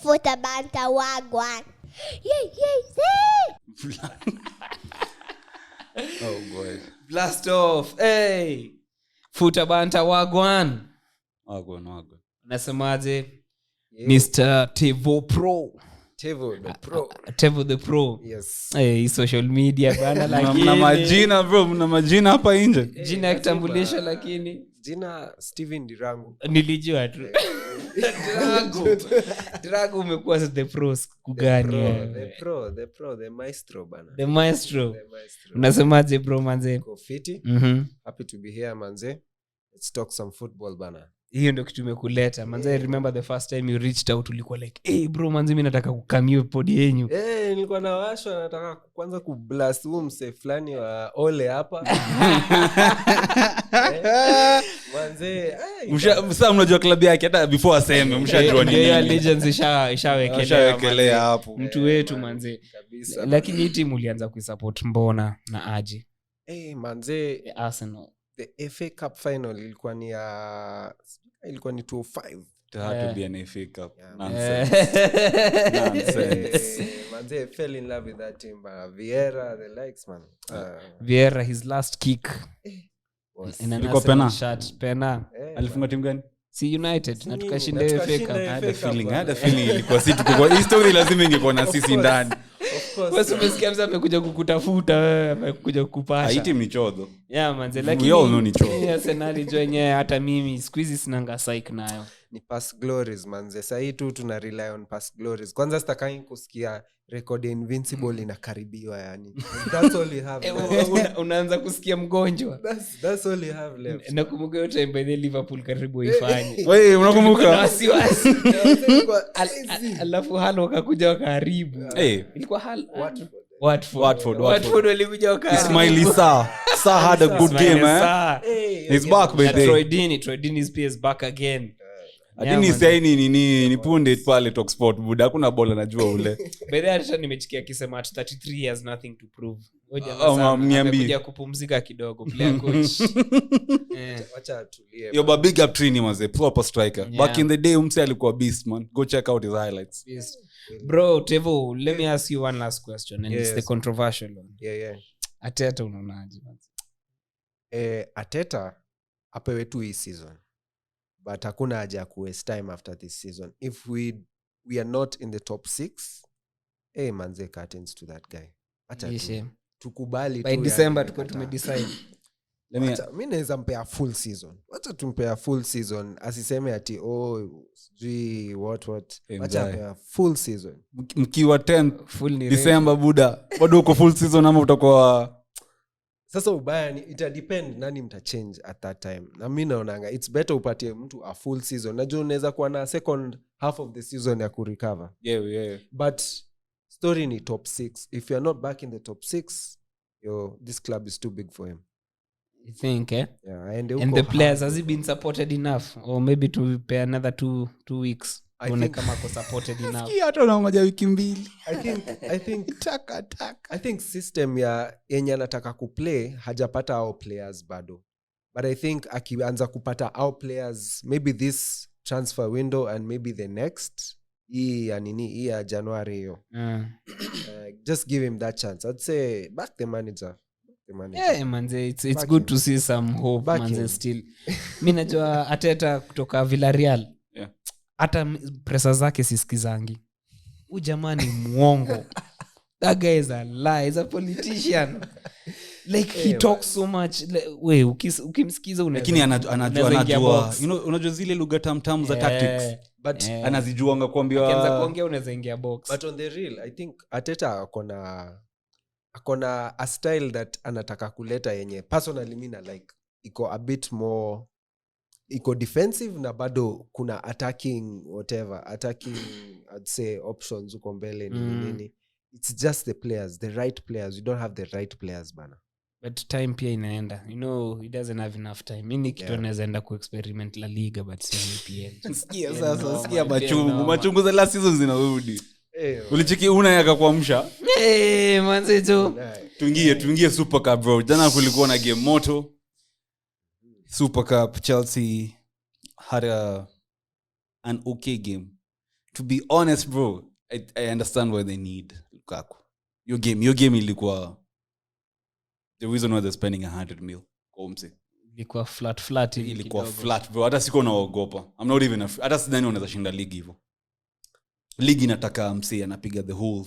Futa banta wagwan. Yay. Oh boy. Blast off. Hey. Futa banta wagwan. Wagwan. Nasemaje? Mr. Tevo Pro. Tevo the Pro. Yes. Hey, social media bana lakini. Mna majina bro, mna majina hapa nje. Jina ya kitambulisho lakini jina Steven Dirangu. Nilijua tu. Drago umekuwa the pros kugani? The maestro bana. The maestro. Unasemaje bro manze? Go fiti. Happy to be here manze. Let's talk some football bana. Hiyo ndio kitu imekuleta manze. I remember the first time you reached out ulikuwa like hey bro manze mimi nataka kukamio pod yenyu. Nilikuwa nawashwa nataka kwanza kublast huo mse fulani wa ole hapa. Manze sasa unajua club yake hata before aseme mshajua nini. Ndio legends ishawekelea hapo. Mtu wetu manze. Lakini hii timu ulianza kuisupport mbona na aje? Manze Arsenal. The FA Cup final ilikuwa ni 205. It had to be an FA Cup. Yeah. Nonsense. Manze fell in love with that team. Vieira, the likes man. Vieira his last kick. Ilikuwa pena. Pena. Alifunga timu gani? Si United na tukashinda FA Cup. Hada feeling ilikuwa si tuko kwa history lazima ingekuwa na sisi ndani. Wewe umesikia mzee amekuja kukutafuta wewe amekuja kukupasha. Haiti mnichodho. Yeah manze lakini we all know ni chodho. Arsenal joenye hata mimi squeeze sinanga psych nayo. Ni past glories manze. Sasa hii tu tuna rely on past glories. Kwanza sitakai kusikia record invincible inakaribiwa yani. That's all you have. Unaanza kusikia mgonjwa. That's all you have left. Nakumbuka yote time by Liverpool karibu ifanye. Wewe unakumbuka? Wasiwasi. Alafu Halo wakakuja wakaharibu. Ilikuwa Halo Watford walikuja wakaharibu. Ismail Sa had a good game He's back baby. Troy Deeney is back again. Adini saini ni punde pale Talk Sport buda hakuna bola najua ule. Baada hata nimechikia akisema at 33 he has nothing to prove. Amekuja kupumzika kidogo player coach. Acha atulie. Yo big up Trini maze proper striker. Back in the day umse alikuwa beast man. Go check out his highlights. Yes. Bro Tevo, let me ask you one last question and it's the controversial one. Yeah. Ateta unaonaje man? Ateta apewe tu hii season. But hakuna haja ya waste time after this season. If we are not in the top 6, manze curtains to that guy. Acha tukubali tu. By December tuko tumedecide. Mimi naweza mpea full season. Acha tumpea full season. Asiseme ati sijui what. Acha mpea full season. Mkiwa 10 full December buda. Bado uko full season ama utakuwa sasa ubaya ni ita depend nani mta change at that time. Na mimi naonanga it's better upatie mtu a full season. Najua unaweza kuwa na second half of the season ya kurecover. Yeah. But story ni top 6. If you are not back in the top 6, this club is too big for him. You think Yeah, and the players has he been supported enough or maybe to pay another 2 weeks? One kama ko supported enough. Hata unaongoja wiki mbili. I think system ya yenye anataka kuplay hajapata our players bado. But I think akianza kupata our players maybe this transfer window and maybe the next hii ya January hiyo. Just give him that chance. I'd say back the manager. Yeah manze it's good to see some hope manze still. Mimi najua Ateta kutoka Villarreal. Hata presa zake sisikizangi. Huyu jamani muongo. That guy is a lie. He's a politician. Like he talks so much. Like, ukimsikiza lakini anajua unajua zile lugha tamtam za tactics. But anazijuanga kuambiwa akianza kuongea unaweza ingia box. But on the real I think Ateta akona a style that anataka kuleta yenye personally mimi na like iko a bit more iko defensive na bado kuna attacking I'd say options uko mbele nini. It's just the players, the right players. You don't have the right players bana. But time pia inaenda. He doesn't have enough time. Mimi kitu anaweza enda ku-experiment La Liga but si EPL. Sikia machungu za last season zinarudi. Ulichiki unayaka kuamsha. Manze tu. Tuingie Super Cup bro. Jana kulikuwa na game moto. Super Cup Chelsea had an okay game. to be honest bro, I understand why they need Lukaku. Your game ilikuwa the reason why they're spending 100 mil kwa mse. Ilikuwa flat hivi Ilikuwa kidogo. flat bro, hata siko naogopa. I'm not even hata sidhani wanaweza shinda league hivyo. League inataka mse anapiga the whole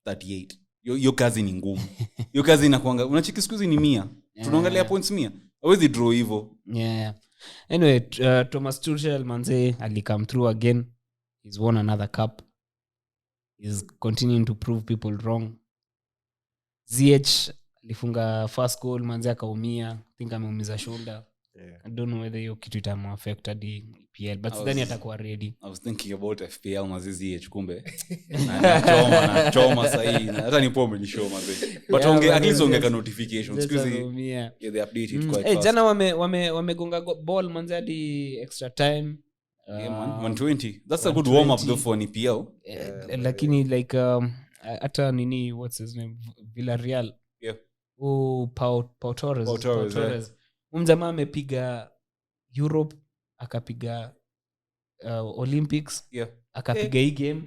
38. Yo kazi ni ngumu. Yo kazi inakuanga unachiki siku hizi ni 100. Tunaangalia points 100. Hawezi draw hivyo. Yeah. Anyway, Thomas Tuchel manze ali come through again. He's won another cup. He's continuing to prove people wrong. ZH alifunga first goal manze akaumia. I think ameumiza shoulder. Yeah. I don't know whether hiyo kitu itamu affect the EPL, but then atakuwa ready. I was thinking about FPL mazizi kumbe. na choma sahi. Hata nipo umenishow mazizi. But at least ungeka notifications. Excuse yeah, they update it quite fast. Jana wamegonga ball manze hadi extra time. Yeah, man, 120. That's a good warm up though for an EPL. Lakini like hata nini what's his name Villarreal. Yeah. Pau Torres. Mjamaa amepiga Europe, akapiga Olympics, akapiga hii game.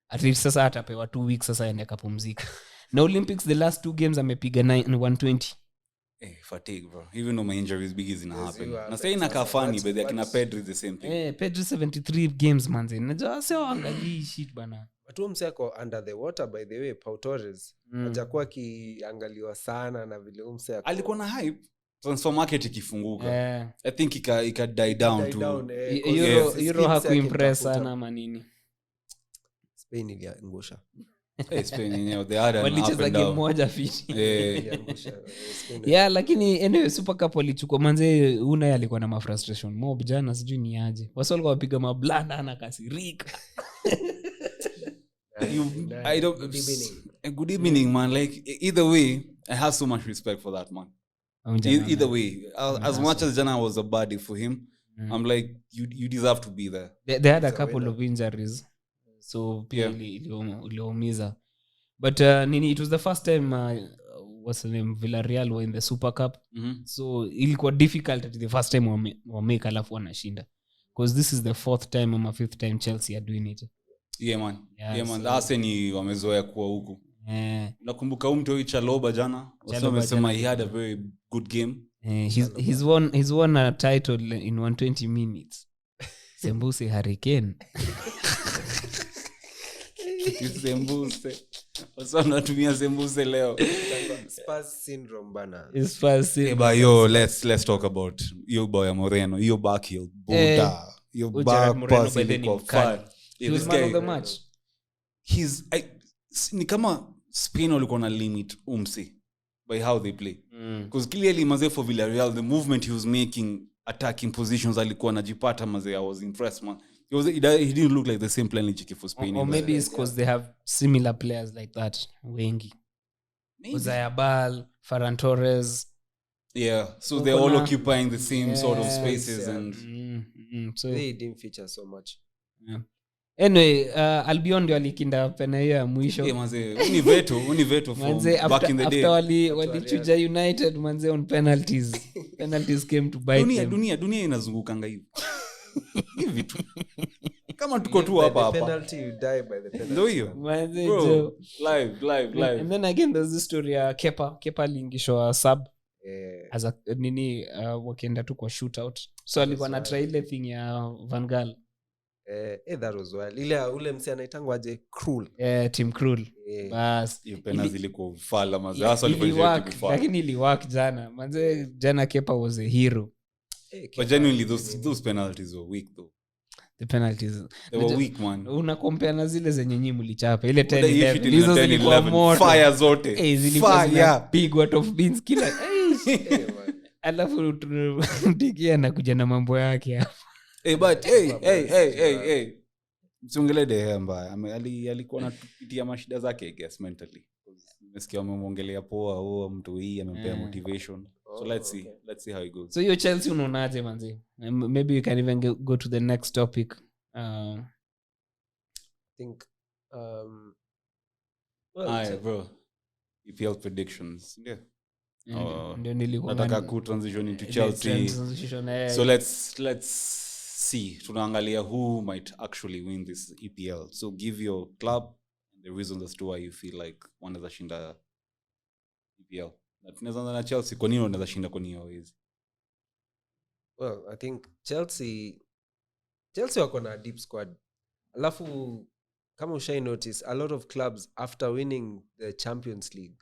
At least sasa atapewa 2 weeks sasa aende akapumzika. Na Olympics the last 2 games amepiga 120. Fatigue bro. Even though my injuries big is not happen. Na say inaka funny but like na Pedri the same thing. Pedri 73 games manze. Najua sio angalia shit bana. Watu mseko under the water by the way Pau Torres. Hajakuwa kiangaliwa sana na vile mseko. Alikuwa na hype. Transfer market ikifunguka. I think ika die down to Euro hakuimpress sana manini. Spain iliangusha. Spain yenyewe they had an walicheza game moja fiti. Yeah, lakini anyway Super Cup walichukua manze una alikuwa na frustration mob jana sijui ni aje. Wasa walikuwa wapiga mablanda na kasirika. Good evening man, like either way I have so much respect for that man. Either way as much as Jana was a buddy for him, I'm like you deserve to be there. They had a couple of injuries, so pia iliumiza, but it was the first time what's the name Villarreal were in the Super Cup. So ilikuwa difficult at the first time wameka alafu wanashinda, because this is the 4th time or 5th time Chelsea are doing it. Yeah man, last ni wamezoea kuwa huko. Nakumbuka mtu Chaloba jana wamesema he had a very good game. He's won a title in 120 minutes. Sembuse Hurricane. Sembuse. Wasa natumia Sembuse leo. Spurs syndrome bana. Spurs syndrome. But yo, let's talk about yo boy Moreno. Yo back heel. Buddha. Yo back pass kwa fire. He was man of the match. Ni kama Spain walikuwa na limit umsi by how they play. Because clearly maze for Villarreal the movement he was making attacking positions alikuwa anajipata maze. I was impressed man. He didn't look like the same plan like for Spain. Or maybe it's because they have similar players like that. Wengi. Uzayabal, Ferran Torres. Yeah, so they're all occupying the same sort of spaces and so they didn't feature so much. Yeah. Anyway, Albion ndio alikinda pena hiyo ya mwisho. Manze, univeto from back in the day. After walichuja United manze on penalties. Penalties came to bite them. Dunia inazungukanga hivi. Hivi tu. Kama tuko tu hapa. Penalty you die by the penalty. Ndio hiyo. Manze live. And then again there's this story ya Keppa aliingishwa sub. As a wakienda tu kwa shootout. So alikuwa na try ile thing ya Van Gaal. That was well. Ule msi anaitangwa aje Krul. Tim Krul. Bas. Hiyo penalty ilikuwa ufala maze. Hasa ilifanya kufala. Lakini iliwork jana. Manze jana Keppa was a hero. But genuinely those penalties were weak though. The penalties. They were weak man. Una compare na zile zenye nyinyi mlichapa. Ile 10-11. Hizo zilikuwa moto. Fire zote. Zilikuwa big what of beans killer. Alafu Dikia anakuja na mambo yake hapa. But hey. Msungele de mbaya. Alikuwa anapitia mashida zake I guess mentally. Nimesikia wameongelea poa mtu hii amempea motivation. So let's see how it goes. So your Chelsea unaonaje manzi? Maybe we can even go to the next topic. I think bro. EPL predictions. Yeah. Ndio nilikuwa nataka ku transition into Chelsea. So let's see tunaangalia who might actually win this EPL. So give your club and the reasons as to why you feel like wanaweza shinda EPL. Na tunaweza na Chelsea, kwa nini wanaweza shinda kwa nini hawezi? Well, I think Chelsea wako na deep squad. Alafu kama ushai notice a lot of clubs after winning the Champions League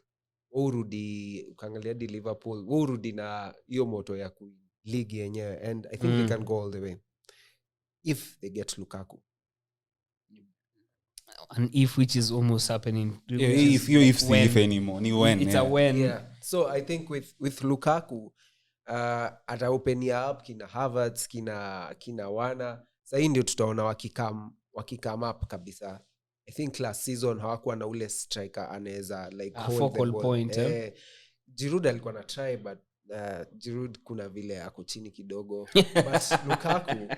urudi ukaangalia di Liverpool urudi na hiyo moto ya ku league yenyewe, and I think they can go all the way if they get Lukaku. An if which is almost happening. If anymore ni when it's a when. Yeah. So I think with Lukaku ata open up kina Havertz kina Wana. Sasa ndio tutaona wakikam up kabisa. I think last season hawakuwa na ule striker anaweza like hold focal the ball. point. Giroud alikuwa na try but Giroud kuna vile ako chini kidogo but Lukaku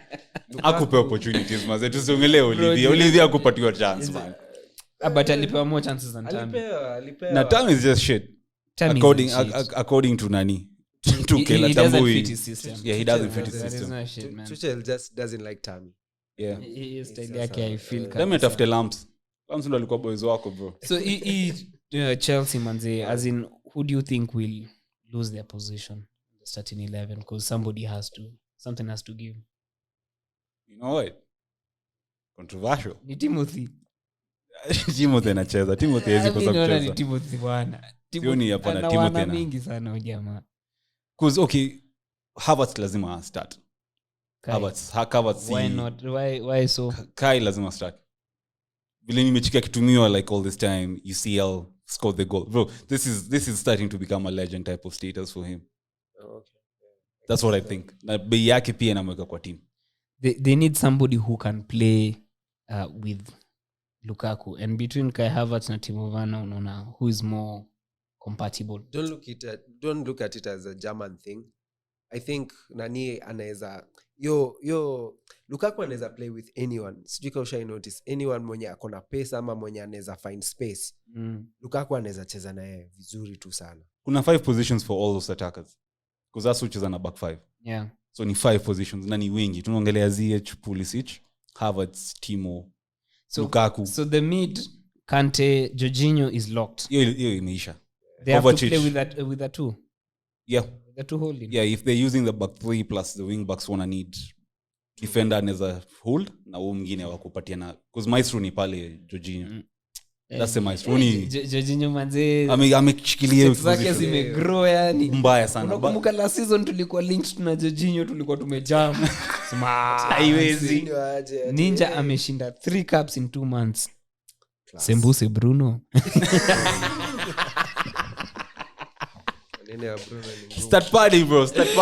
akupe opportunities maze tusiongelee Olivia akupatiwa chance man. But alipewa more chances than Tammy. alipewa Na Tammy is just shit. According to nani? To Kela Tambui. Yeah, he doesn't fit his system. Tuchel just doesn't like Tammy. Yeah. He style yake I feel. Let me tafute Lamps ndo alikuwa boys wako bro. So Chelsea manze, as in who do you think will lose their position in the starting 11, because something has to give. You know what? Controversial. Ni Timothy anacheza. Timothy hawezi kosa kucheza. Ni Timothy bwana. Sioni hapa na Timothy na mingi sana jamaa. Cause okay, Havertz lazima start. Havertz why not? Why so? Kai lazima start. Vile nimechikia kitumiwa like all this time, UCL scored the goal. Bro, this is starting to become a legend type of status for him. Okay. That's what I think. Na bei yake pia inamweka kwa team. They need somebody who can play with Lukaku, and between Kai Havertz na Timo Werner unaona who is more compatible. Don't look at it as a German thing. I think nani anaweza Lukaku anaweza play with anyone. Sijui kama ushai notice anyone mwenye akona pesa ama mwenye anaweza find space. Lukaku anaweza cheza naye vizuri tu sana. Kuna 5 positions for all those attackers. Because that's which is on back 5. Yeah. So ni 5 positions na ni wengi. Tunaongelea ZH, Pulisic, Havertz, Timo, Lukaku. So the mid Kante, Jorginho is locked. Hiyo imeisha. They have to play with that two. Yeah. The two holding. Yeah, if they're using the back 3 plus the wing backs wanna need defender anaweza hold na huo mwingine wa kupatia na because Maestro ni pale Jorginho. That's the Maestro ni Jorginho manze ameshikilia zake zimegrow yani mbaya sana. Unakumbuka last season tulikuwa linked na Jorginho, tulikuwa tumejam. Haiwezi. Ninja ameshinda 3 cups in 2 months. Class. Sembuse Bruno. Start partying, bro. Start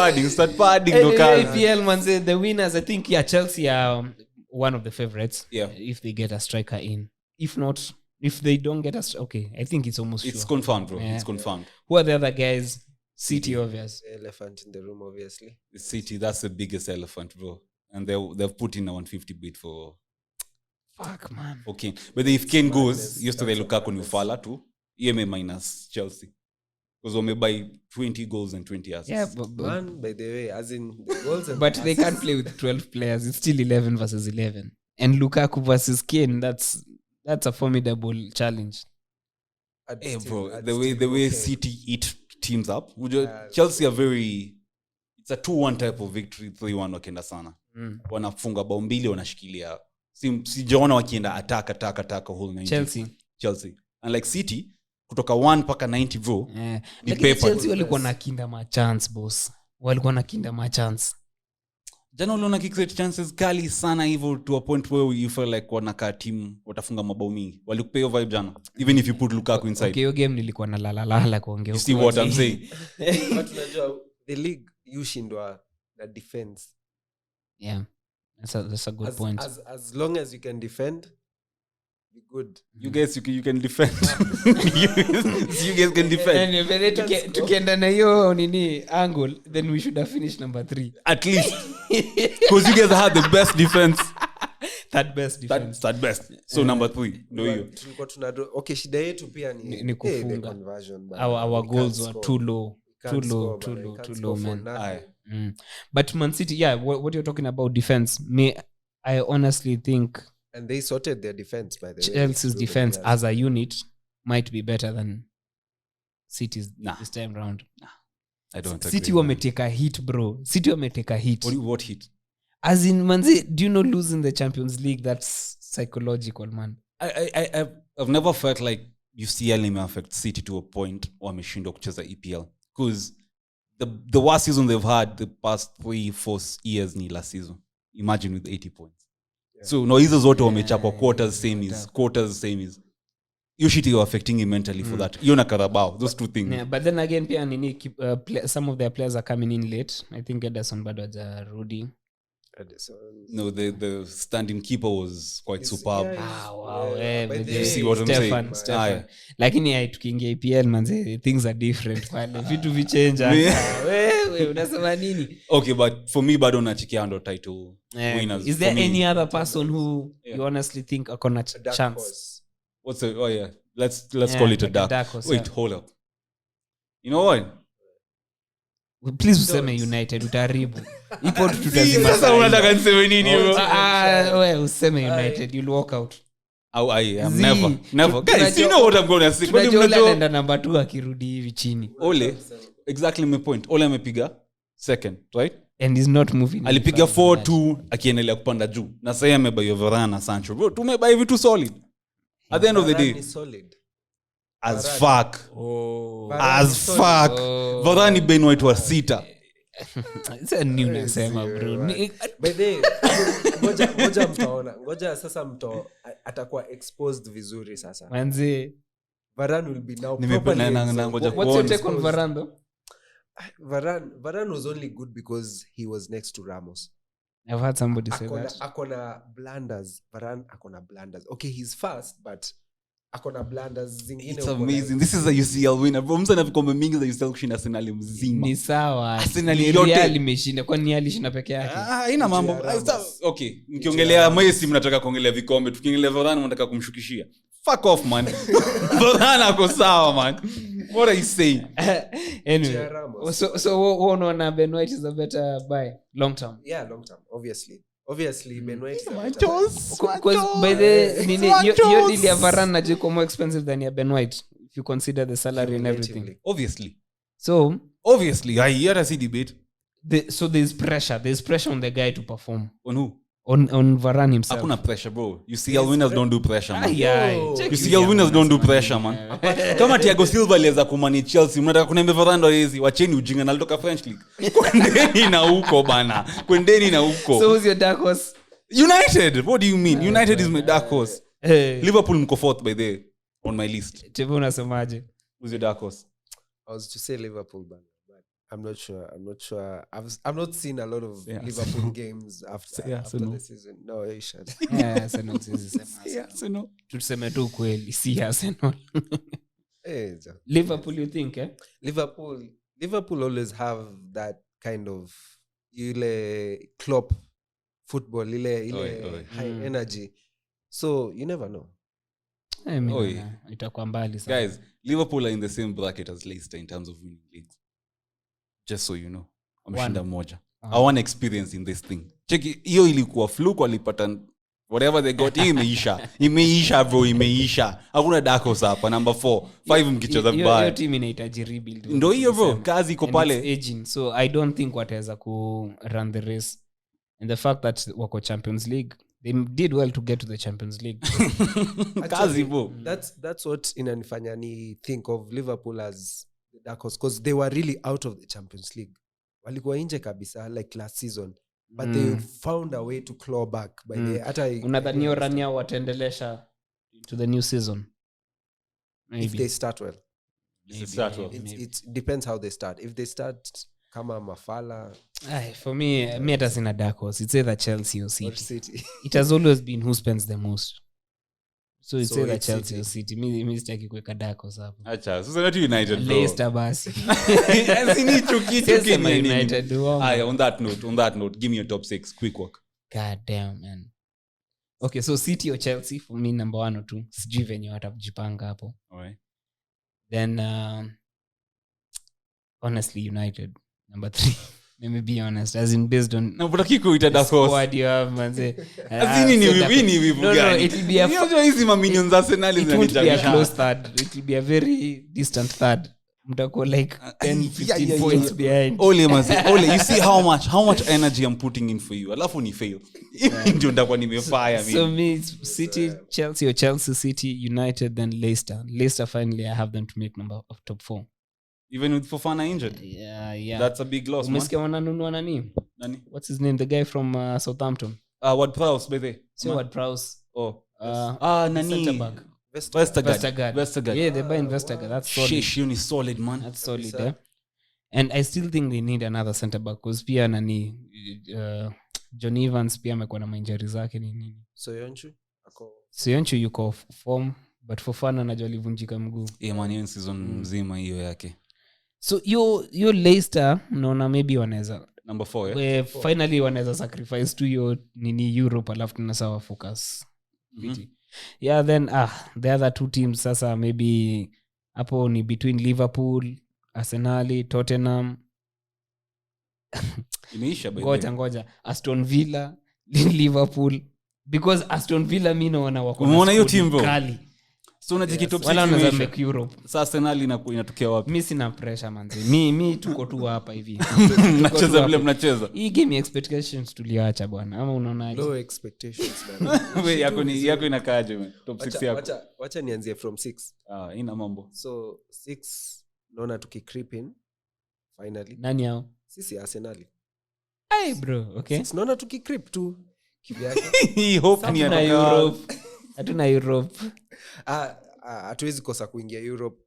partying. EPL manze, the winners, I think Chelsea are one of the favorites. Yeah. If they get a striker in. If not, if they don't get okay, I think it's almost it's sure. Confirmed, bro. Yeah. It's confirmed. Who are the other guys? City, obvious. The elephant in the room, obviously. The City, that's the biggest elephant, bro. And they've put in a 150 bid for fuck, man. Okay. But if Kane goes, used to the Lukaku ni Ufala too. EMA minus Chelsea. Because we buy 20 goals and 20 assists. Yeah, man, by the way, as in the goals and but they can't play with 12 players. It's still 11 versus 11. And Lukaku versus Kane, that's a formidable challenge. Hey, bro, the way City eat teams up. Chelsea are very... It's a 2-1 type of victory, 3-1 wakienda sana. Wanafunga bao mbili wanashikilia. Sijaona wakienda attack whole 90. Chelsea. And like City, kutoka 1 paka 90 bro. Yeah. Like Chelsea walikuwa na kinda ma chance boss. Walikuwa na kinda ma chance. Jana uliona kick chances kali sana hivyo to a point where you feel like wanakaa team watafunga mabao mingi. Walikupea vibe jana. Even if you put Lukaku inside. Okay, hiyo game nilikuwa na la kuongea. You see what I'm saying? But unajua the league ushindwa na defense. Yeah. That's a good point. As long as you can defend, be good. You guys you can defend. you guys can defend. And tukienda na hiyo nini angle, then we should have finished number 3 at least. Because you guys had the best defense. Third best. So number 3 ndio hiyo. Tulikuwa okay, shida yetu pia ni kufunga. Conversion, Our goals were too low man. But Man City, what you're talking about defense, I honestly think And they sorted their defense, by the way. Chelsea's through the defense players. as a unit might be better than City's this time round. I don't City agree, man. wameteka hit, bro. City wameteka hit. What hit? As in, manzi, do you know losing the Champions League? That's psychological, man. I've never felt like UCL may affect City to a point wameshindwa kucheza EPL, because the worst season they've had the past 3-4 years ni last season. Imagine with 80 points. Yeah. So no, hizo zote wamechapa quarters same is you shit you affecting him mentally for that. You na Carabao, those two things. Yeah, but then again pia nini some of their players are coming in late. I think Ederson bado hajarudi. No, the standing keeper was quite superb. Wow. You see what I'm saying? Stefan. Lakini tukiingia EPL manze, things are different pale. Vitu vichange. Wewe unasema nini? Okay, but for me bado nachikia ndo title winners. Is there any other person who you honestly think akona chance? What's the let's call it a dark horse. Wait, hold up. You know what? Please useme United utaharibu. Ipo tutazima. Sasa unataka niseme nini bro? Wewe useme United, you'll walk out. I am never. Guys, you know what I'm going to say. Ole anaenda number 2 akirudi hivi chini. Ole, exactly my point. Ole amepiga second, right? And he's not moving. Alipiga 4-2 akiendelea kupanda juu. Na sasa amebuy Varane na Sancho. Bro, tumebuy vitu solid. At the end of the day, solid. As fuck. Varane Ben White wa sita. It's a new nasema bro. By the ngoja sasa mto atakuwa exposed vizuri sasa. Manzi Varane will be now ngoja what's your take on Varane though? Varane was only good because he was next to Ramos. I've heard somebody say that. Akona blunders. Varane akona blunders. Okay, he's fast, but akona blunders zingine. It's amazing. This is a UCL winner. Bro, msana vikombe mingi za UCL kushinda Arsenal mzima. Ni sawa. Arsenal yote imeshinda. Kwa nini alishinda peke yake? Haina mambo. Okay, mkiongelea Messi mnataka kuongelea vikombe. Tukiongelea Varane mnataka kumshukishia. Fuck off, man. Varane ako sawa, man. What are you saying? Anyway. So unaona Ben White is a better buy long term? Yeah, long term, obviously Ben White is because by the your deal ya Varane na Jiko more expensive than ya Ben White if you consider the salary and everything. Obviously, I hear a debate. So there's pressure on the guy to perform. On who? On Varane himself. Hakuna pressure, bro. UCL winners don't do pressure, man. UCL winners don't do pressure, man. Kama Thiago Silva aliweza kumani Chelsea, mnataka kuniambia Varane hizi, wacheni ujinga na alitoka French League. Kwendeni na huko bana. So who's your dark horse? United. What do you mean? United is my dark horse. Liverpool mko fourth by the on my list. Tevo unasemaje? Who's your dark horse? I was to say Liverpool, but I'm not sure. I've not seen a lot of Liverpool games after the season. No, Asian. Arsenal Arsenal. Tuseme tu kweli, si Arsenal. Liverpool, you think, eh? Liverpool always have that kind of ile Klopp football, ile high energy. So you never know. Itakuwa mbali sana. Guys, Liverpool are in the same bracket as Leicester in terms of winning leagues. Just so you know. Wameshinda moja. I want experience in this thing. Check, hiyo ilikuwa fluke, walipata whatever they got. Hii imeisha bro, imeisha. Hakuna dark horse hapa. Number 4 5 mkicheza vibaya. Hiyo team inahitaji rebuild. Ndio hiyo bro, kazi iko pale. Aging. So I don't think wataweza ku run the race. And the fact that wako Champions League, they did well to get to the Champions League. Kazi bro. That's what inanifanya ni think of Liverpool as the dark horse, because they were really out of the Champions League. Walikuwa nje kabisa like last season, but they found a way to claw back by the unadhani Rania wataendelesha to the new season? Maybe. If they start well. It depends how they start. If they start kama Mafala, for me hata sina dark horse. It's either Chelsea or City. It has always been who spends the most. So it's either Chelsea or City. Mimi sitaki kuweka dark horse hapo. Acha, sasa not United bro. Leicester basi. Asini chuki United. On that note, give me your top 6 quick work. God damn, man. Okay, so City or Chelsea for me number 1 or 2. Sijui venye watajipanga hapo. Alright. Then honestly United number 3. Let me be honest, as in based on Na utaki kuita dark horse. squad you have, manze. Azini ni wivu No, gani? it will be a Unajua hizi maminions za Arsenal it won't be a zinanichanganya. close third. It will be a very distant third. Mtako like 10, 15 points behind. Ole mazi, Ole, you see how much energy I'm putting in for you. Alafu ni fail. Ndio ndakuwa nimefire mimi. So me, it's City, Chelsea, or Chelsea, City, United, then Leicester. Leicester, finally, I have them to make number of top 4. Even with Fofana injured. Yeah. That's a big loss, man. Umesikia wananunua nani? Nani? What's his name? The guy from Southampton. Ward-Prowse, by the way. So Ward-Prowse. Oh. Nani? Nani? Centre-back. Vestergaard. Yeah, they buy Vestergaard. That's solid. Sheesh, you ni solid, man. That's solid, eh? And I still think they need another centre back because pia nani John Evans pia amekuwa na injury zake ni nini. Soyuncu yuko form but Fofana najua alivunjika mguu. Man, hiyo season mzima hiyo yake. So yo Leicester naona maybe wanaweza Number 4, yeah. Finally wanaweza sacrifice to your nini Europe alafu tunasawa focus. Yeah, then the other two teams sasa maybe hapo ni between Liverpool, Arsenal, Tottenham. Imeisha by Ngoja Aston Villa, Liverpool, because Aston Villa mimi naona wako umeona hiyo team bro kali. So unajiki top 6 Wala wanaweza make Europe. Sasa Arsenal inatokea wapi? Mimi sina pressure manzi. Mimi tuko tu hapa hivi. Mnacheza vile mnacheza. Hii game expectations tuliacha bwana. Ama unaonaje? Low expectations bana. Wewe yako inakaaje man? Top 6 yako. Wacha nianzie from 6. Ina mambo. So 6 naona tukicreep in finally. Nani hao? Sisi Arsenal. Hey bro, okay. 6 naona tukicreep tu. He hope ni Hatuna Europe. Hatuna Europe. Hatuwezi kosa kuingia Europe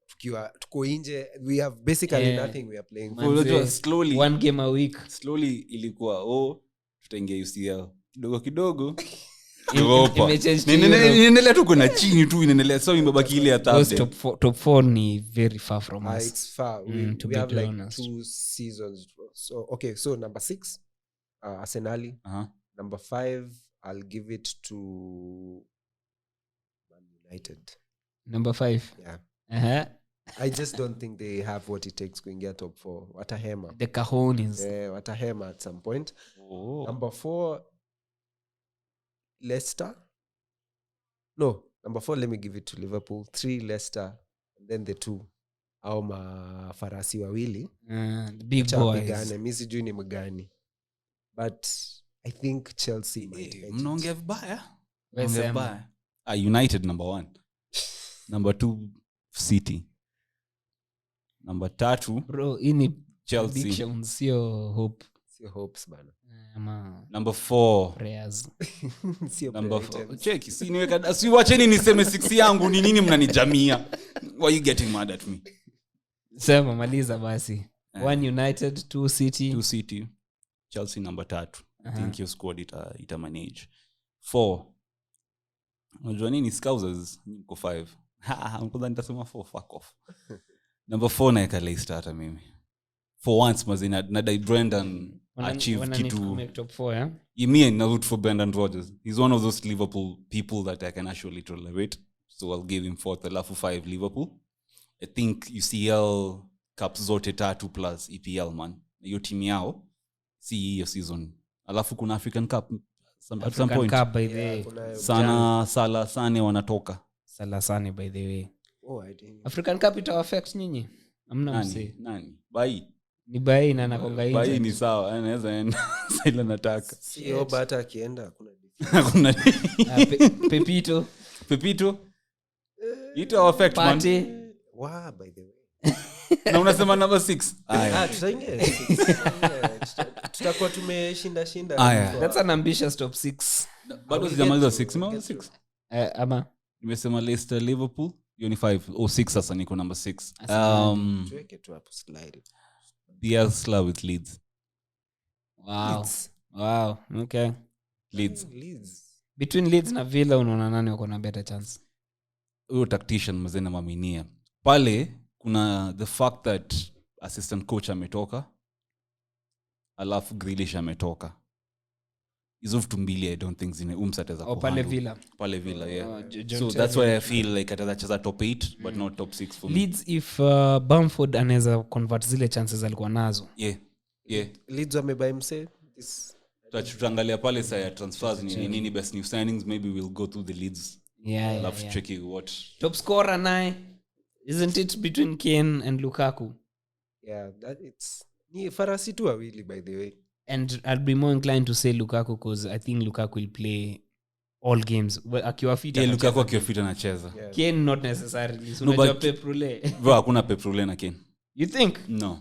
tuko nje. We have basically nothing we are playing for. Unajua slowly one game a week. Slowly ilikuwa tutaingia UCL kidogo inaendelea tu kuna chini tu inaendelea so imebaki ile ya top 4 ni very far from us. It's far. We have like honest. 2 seasons. So okay, so number 6 Arsenal. Number 5 I'll give it to Man United. Number 5. Yeah. I just don't think they have what it takes kuingia top 4. Watahema. The cajones. Watahema at some point. Number 4 Leicester. No, number 4 let me give it to Liverpool. 3 Leicester and then the 2 au mafarasi wawili. The big boys. Mimi sijui ni mgani. But I think Chelsea might edge. Mnaongea vibaya? United number 1. Number 2 City. Number 3 bro ini Chelsea. Predictions sio hope. Sio hopes bana. Number 4 prayers. Sio number 4 check si niweka si wacheni niseme 6 yangu ni nini mnanijamia? Why you getting mad at me? Sema maliza basi. 1 United, 2 City. 2 City. Chelsea number 3. I think your squad ita manage. 4 unajua nini Scousers mko 5. Mkoza nitasema 4 fuck off. Number 4 naeka Leicester hata mimi. For once mazina na Dai Brendan achieve kitu make top 4 yeah. Me and root for Brendan Rodgers. He's one of those Liverpool people that I can actually tolerate. So I'll give him 4th alafu 5 Liverpool. I think UCL Cups zote 3 plus EPL man. Hiyo team yao si hiyo season. Alafu kuna African Cup at some point. Cup by the Salah Sane wanatoka. Salah Sane by the way. I didn't. African Cup ita affect nyinyi? Amna mse. Nani? Bai. Ni Bai na nakonga nje. Bai ni sawa, anaweza enda Salah nataka. Sio bata akienda Kuna Pepito. Ito affect man. Wow, by the way. Na unasema number 6. Tutaingia. Tutakuwa tumeshinda. That's an ambitious top 6. Bado sijamaliza 6. Ama nimesema Leicester, Liverpool, hiyo ni 5. 6 sasa niko number 6. Tuweke tu hapo slide. Bielsa with Leeds. Wow. Okay. Leeds. Between Leeds na Villa unaona nani wako na better chance? Huyo tactician mzee maminia. Pale kuna the fact that assistant coach ametoka. Alafu Grealish ametoka. Hizo vitu mbili I don't think zine umsateza kwa pale Villa yeah. So that's why I feel like atacheza top 8 but not top 6 for me. Leeds if Bamford anaweza convert zile chances alikuwa nazo. Yeah. Yeah. Leeds wamebuy mse this Tutaangalia pale saa ya transfers ni nini best new signings, maybe we'll go through the leads. Yeah. Tricky what. Top scorer naye. Isn't it between Kane and Lukaku? yeah that it's ni farasi tu wawili by the way. And I'd be more inclined to say Lukaku because I think Lukaku will play all games. Well, akiwa fit. Yeah, Lukaku akiwa fit anacheza. Yeah. Kane not necessarily. So No, unajua but- Pep Roulette. Bro, hakuna Pep Roulette na Kane. You think? No.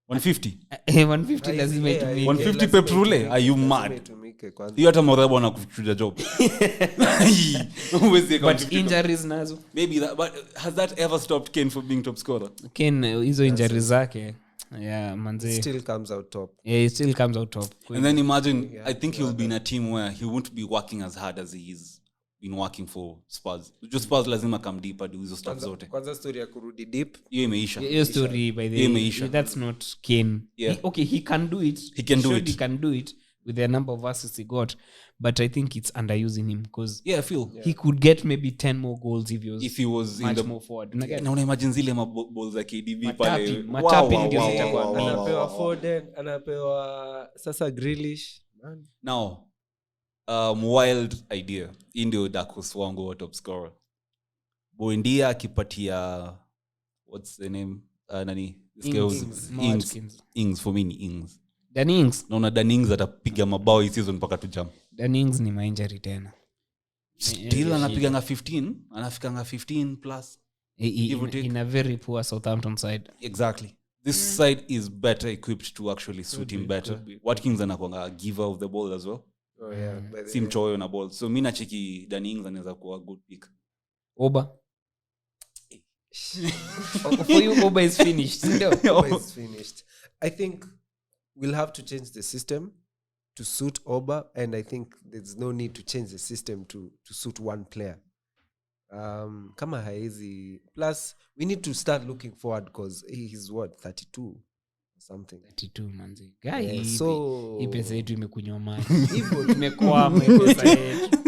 150. 150 lazima Yeah, itumike. 150 Pep Roulette? Are you mad? Itumike kwanza. Hiyo hata Morebo anakuchuja job. Huwezi eka But 150. injuries nazo. Maybe that, but has that ever stopped Kane from being top scorer? Kane hizo injuries zake. Yeah, manze. Still comes out top. Yeah, it still comes out top. And then imagine, I think he'll be in a team where he won't be working as hard as he's been working for Spurs. Just Spurs lazima come deep ado hizo stuff zote. Kwanza story ya kurudi deep. Hiyo imeisha. Hiyo story by the Hiyo imeisha. that's not Kane. Yeah. He can do it. He can do showed it. He can do it with the number of assists he got, but I think it's underusing him because Yeah, I feel. he could get maybe 10 more goals If he was in much the more forward. na una imagine zile balls za KDB pale. Matapi ndio zitakuwa wow, mingi. Anapewa Foden, anapewa sasa Grealish. Man. Now, wild idea. Indio Dakos wangu wa top scorer. Buendia akipatia what's the name? Nani? This guy was Ings for me ni Ings. Danings. Naona Danings atapiga mabao hii season mpaka tujump. Danings ni mainjury tena. Still anapiganga 15, anafikanga 15 plus. In a very poor Southampton side. Exactly. This side is better equipped to actually suit him better. Watkins anakuanga a giver of the ball as well. Oh yeah. By the Si mchoyo na ball. So mimi nacheki Danings anaweza kuwa good pick. Oba. For you, Oba is finished. Oba is finished. I think we'll have to change the system to suit Oba, and I think there's no need to change the system to suit one player. Kama haezi. Plus, we need to start looking forward because he's what, 32 or something. 32 manzi. Guy, Yeah, so hii pesa yetu imekunywa maji. Imekwama hii pesa yetu.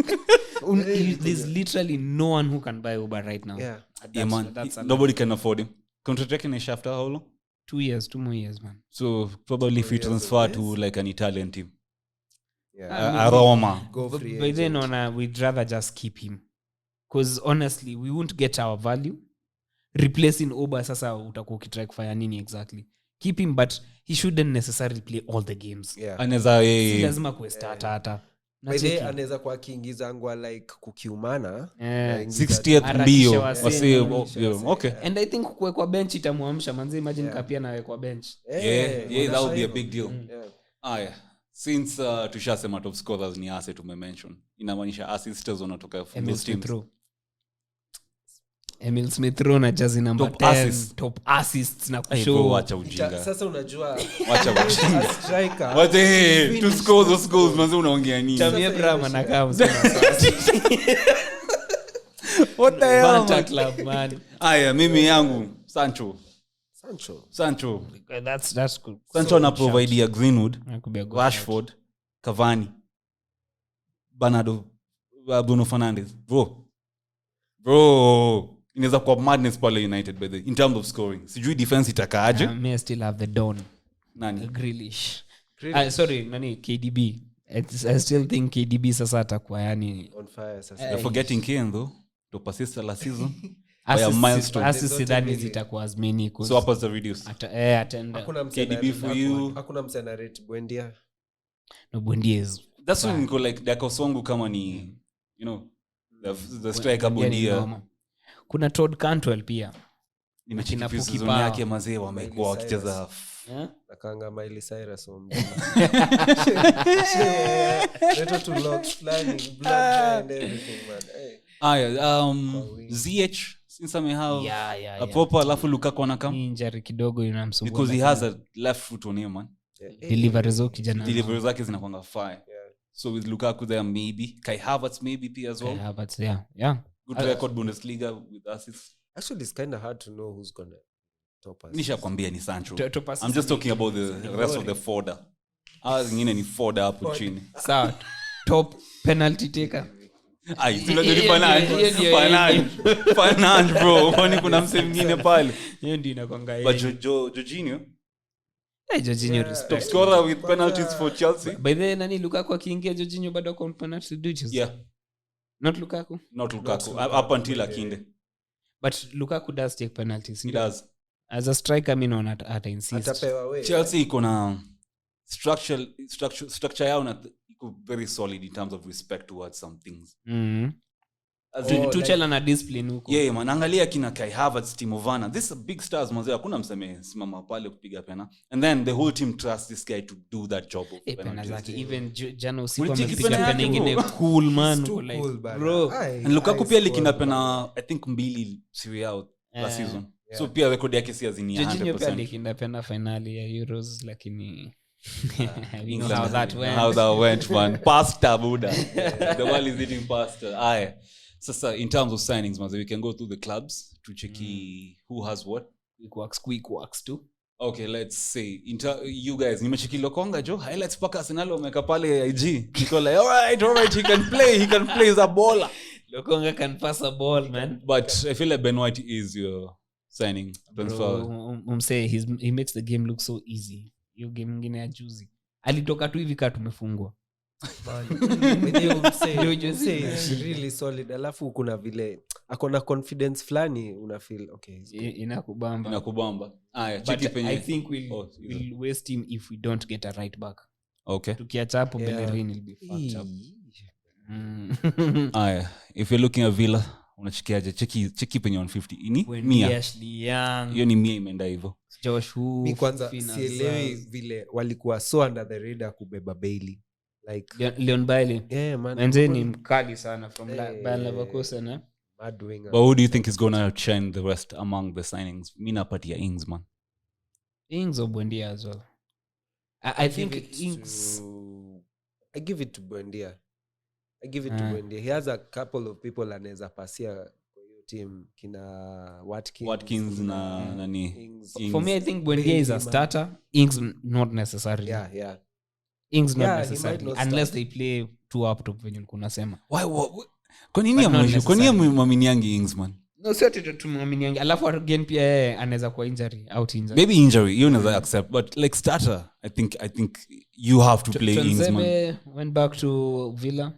There's literally no one who can buy Uber right now. yeah. Yeah, man. That's a Nobody can afford him. Contract yake inaisha after how long? 2 more years, man. So probably if he transfer to like an Italian team. Yeah. Roma. Go free By then agent. we'd rather just keep him. Because honestly, we won't get our value. Replacing Oba sasa utakuwa ukitry kufanya nini exactly. Keep him, but he shouldn't necessarily play all the games. Yeah. Anaweza Si lazima kuwe starter hata. By the way, anaweza kuwa akiingizangwa like kukiumana. Yeah. 60th mbio. Harakisha Wase, wasee. okay. And I think kuwekwa bench itamuamsha manzi. Imagine Kapia nawekwa bench. Yeah, that would be a big deal. Yeah. Since tushasema top scorers ni asset tumemention. Inamaanisha assisters wanatoka from Emil those teams. Smith Rowe. Emil Smith Rowe na jazi number Top 10. assists. Top assists na Hey, bro, kushow. wacha ujinga. Sasa unajua Wacha ujinga. as striker. Wacha to score those goals manzi unaongea nini? Tammy Abraham anakaa mzima sasa. What the hell? Banta Man? club, man. Aya, mimi yangu Sancho. That's good. Sancho ana provide ya Greenwood, That could be a good Rashford, Cavani, Bernardo, Bruno Fernandes. Bro, inaweza kuwa madness pale United by the in terms of scoring. Sijui defense itakaaje. May I still have the Don. Nani? Grealish. Sorry, nani KDB. I still think KDB sasa atakuwa yani On fire sasa. You're forgetting Kane though. Top assist last season. By a milestone. Assist sidhani zitakuwa as many. So up as the reduce. Atenda. Hakuna KDB for you. Hakuna msana rate Buendia. No, Buendia. That's when niko like Dakosongu kama ni you know the striker Buendia. Kuna Todd Cantwell pia. Nimecheki Puki season Power. yake mazee wamekuwa wakicheza Nakanga Miley Cyrus Reto to locks planning blood and everything man. Hey. ZH since amehave Yeah. a proper alafu Lukaku anakam Injury kidogo inamsumbua. because he has a left foot on him man. Delivery zao kijana. Delivery zake zinakwanga fire. So with Lukaku there maybe Kai Havertz maybe pia as well. Yeah, but yeah. Good record Bundesliga with assists. Actually it's kind of hard to know who's gonna top us. Nishakwambia ni Sancho. Top assist I'm just talking about the rest of the fodder. Zingine ni fodder hapo chini. Sawa. Top penalty taker. Ai, tunajua Fernand bro. Kwani kuna msemo mwingine pale. Hiyo ndio inakwanga But Jorginho Jorginho respect. Top scorer with penalties for Chelsea. By the way, nani Lukaku akiingia Jorginho bado kwa penalty ditches. Yeah. Not Lukaku. Up until Akinde. But Lukaku does take penalties. He does. As a striker, mimi naona ata insist. Atapewa way. Chelsea iko na structure yao na iko very solid in terms of respect towards some things. Tuchela na discipline huko. Yeah, man, angalia kina Kai Havertz, Timo Werner. This is big stars mzee. Hakuna mseme simama pale kupiga pena. And then the whole team trusts this guy to do that job of pena zake. Even jana usiku Ulitiki amepiga pena pena yake, nyingine cool man. Too Like, cool, bana. bro. And Lukaku pia likina pena I think 2 Serie A last season. Yeah. So pia record yake si azini Jorginho pia 100%. likinda pena finali ya Euros lakini we know England, how that went. How that went, man. Pasta, Buddha. The world is eating pasta. Aye. So, in terms of signings, man, we can go through the clubs to check who has what. Quick works too. Okay, let's say you guys, nimecheki Lokonga jo highlights paka Arsenal wameka pale IG. Niko like, all right, he can play as a baller. Lokonga can pass a ball, man. But I feel like Ben White is your signing transfer. Say he makes the game look so easy. Hiyo game nyingine ya juzi. Alitoka tu hivi kama tumefungwa. Really solid. Alafu kuna vile akona confidence flani una feel okay. Inakubamba. Aya, But cheki penye. I think we'll waste him if we don't get a right back. Okay. Tukiacha hapo Bellerin will be fucked up. Aya, if you're looking at Villa, unachikiaje? Cheki penye 150. Ini? Mia. Ashley Young. Hiyo ni mia imeenda hivyo. Josh Hu. Mi kwanza sielewi vile walikuwa so under the radar kubeba Bailey. Like Leon Bailey. Yeah, man. Manze ni mkali sana from Bayern Leverkusen, eh? Mad winger. But who do you think is going to outshine the rest among the signings? Mina patia Ings, man. Ings or Buendia as well. I think Ings. I give it to Buendia. He has a couple of people anaweza pasia kwa hiyo team kina Watkins na nani. Ings. For me, I think Buendia is a starter. Ings not necessarily. Yeah. Ings not necessarily unless they play two up top venye kuna sema. Why kwa nini mwaminiangi Ings, man? No, sio tumwaminiangi. Alafu again pia anaweza kuwa out injury. Maybe injury, you never accept, but like starter, I think you have to play Ings, man. Went back to Villa.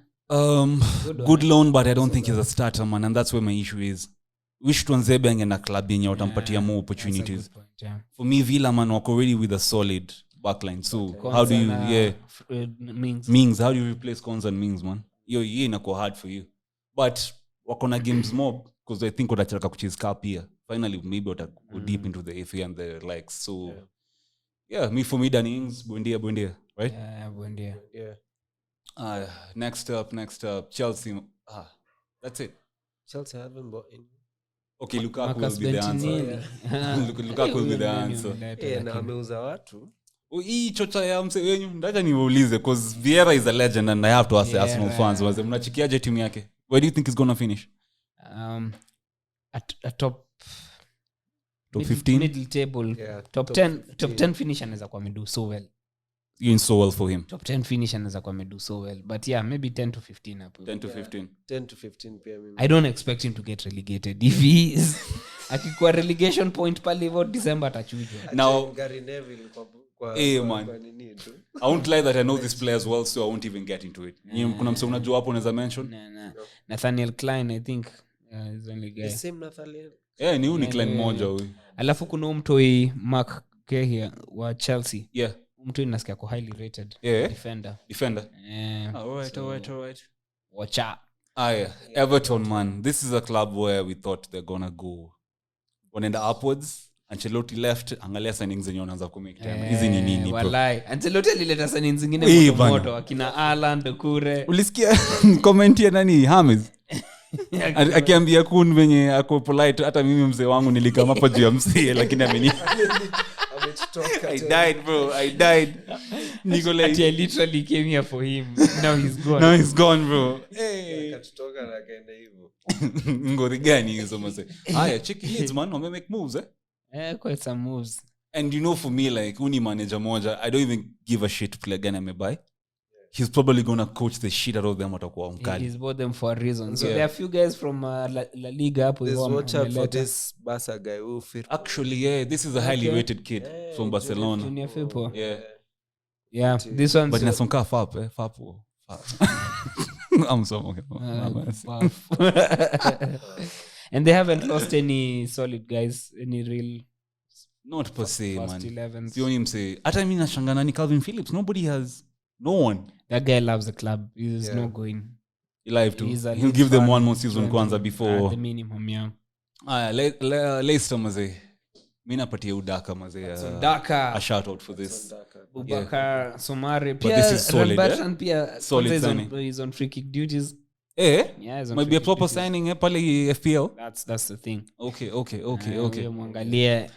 Good loan, but I don't think he's a starter, man, and that's where my issue is. Wish Tuanzebe angena club yenye watampatia more opportunities. Point, yeah. For me, Villa, man, wako already with a solid backline. So how do you Mings, how do you replace Konza and Mings, man? Hiyo inakuwa hard for you. But wako na games more because I think watachaka kuchase cup here. Finally, maybe go deep into the FA and the likes. So yeah, for me Danny Ings, Buendia, right? Yeah, Buendia. Yeah. Next up, Chelsea. That's it. Chelsea haven't bought in. Okay, Lukaku will be the answer. Lukaku will be the answer. Na ameuza watu. Hii chocha ya mse wenyu ndaja niwaulize cause Vieira is a legend and I have to ask Arsenal fans waze mnachikiaje timu yake? Where do you think he's going to finish? At top 15 middle table. Yeah, top 10 finish anaweza kwa medu so well. You're in so well for him. Top 10 finish anaweza kwa medu so well. But yeah, maybe 10 to 15 hapo. 10 to 15. 10 to 15 pia mimi. I don't expect him to get relegated. If he is akikuwa relegation point pale hivyo December atachujwa. Now Gary Neville man. I won't lie that I know this player as well, so I won't even get into it. Kuna mse unajua hapo unaweza mention? No. Nathaniel Klein, I think is only guy. The same Nathaniel. Ni unique line moja huyu. Alafu kuna mtoi Mark Cahill wa Chelsea. Yeah. Mtoi nasikia ko highly rated defender. All right. Watch out. Everton, man. This is a club where we thought they're gonna go wanaenda upwards. Ancelotti left, angalia signings zenye wanaanza kumake time. Hizi ni nini bro? Wallahi. Ancelotti alileta signings zingine moto akina Alan Kure. Ulisikia comment ya nani Hamis? Akiambia Kun venye ako polite, hata mimi mzee wangu nilikama hapa juu ya mzee lakini I died. I literally came here for him. Now he's gone. Bro. Akatoka na kaenda hivyo. Ngori gani hizo mzee? Haya, check Leeds, man, wame make moves quite some moves. And for me like uni manager moja, I don't even give a shit player gani amebuy. he's probably gonna coach the shit out of them watakuwa mkali. He's bought them for a reason. So Yeah. there are a few guys from La Liga hapo Let's hivyo watch out for wameleta. this Barca guy who fit. Actually, yeah, this is a highly Okay. rated kid from Barcelona. Junior Firpo. Yeah. Yeah, this one's But inasonka Fap, Fap. I'm sorry. Okay. and they haven't lost any solid guys, any real Not per se, first man. 11s. Sioni mse. Hata mimi nashangana ni Calvin Phillips. Nobody has. No one. That guy loves the club. He's Yeah. not going. Live too. He's a He'll lead give them fan, one more season 20, kwanza at before. the minimum, yeah. Leicester maze. Mimi napatia Udaka maze. Daka, A shout out for this. Bubakar, Somare. But this is solid, Ranbatan pia Solid kwanza signing. he's on free kick duties. Eh? Yeah, he's on Might free be a kick proper duties. signing pale FPL. That's the thing. Okay. Huyo mwangalie.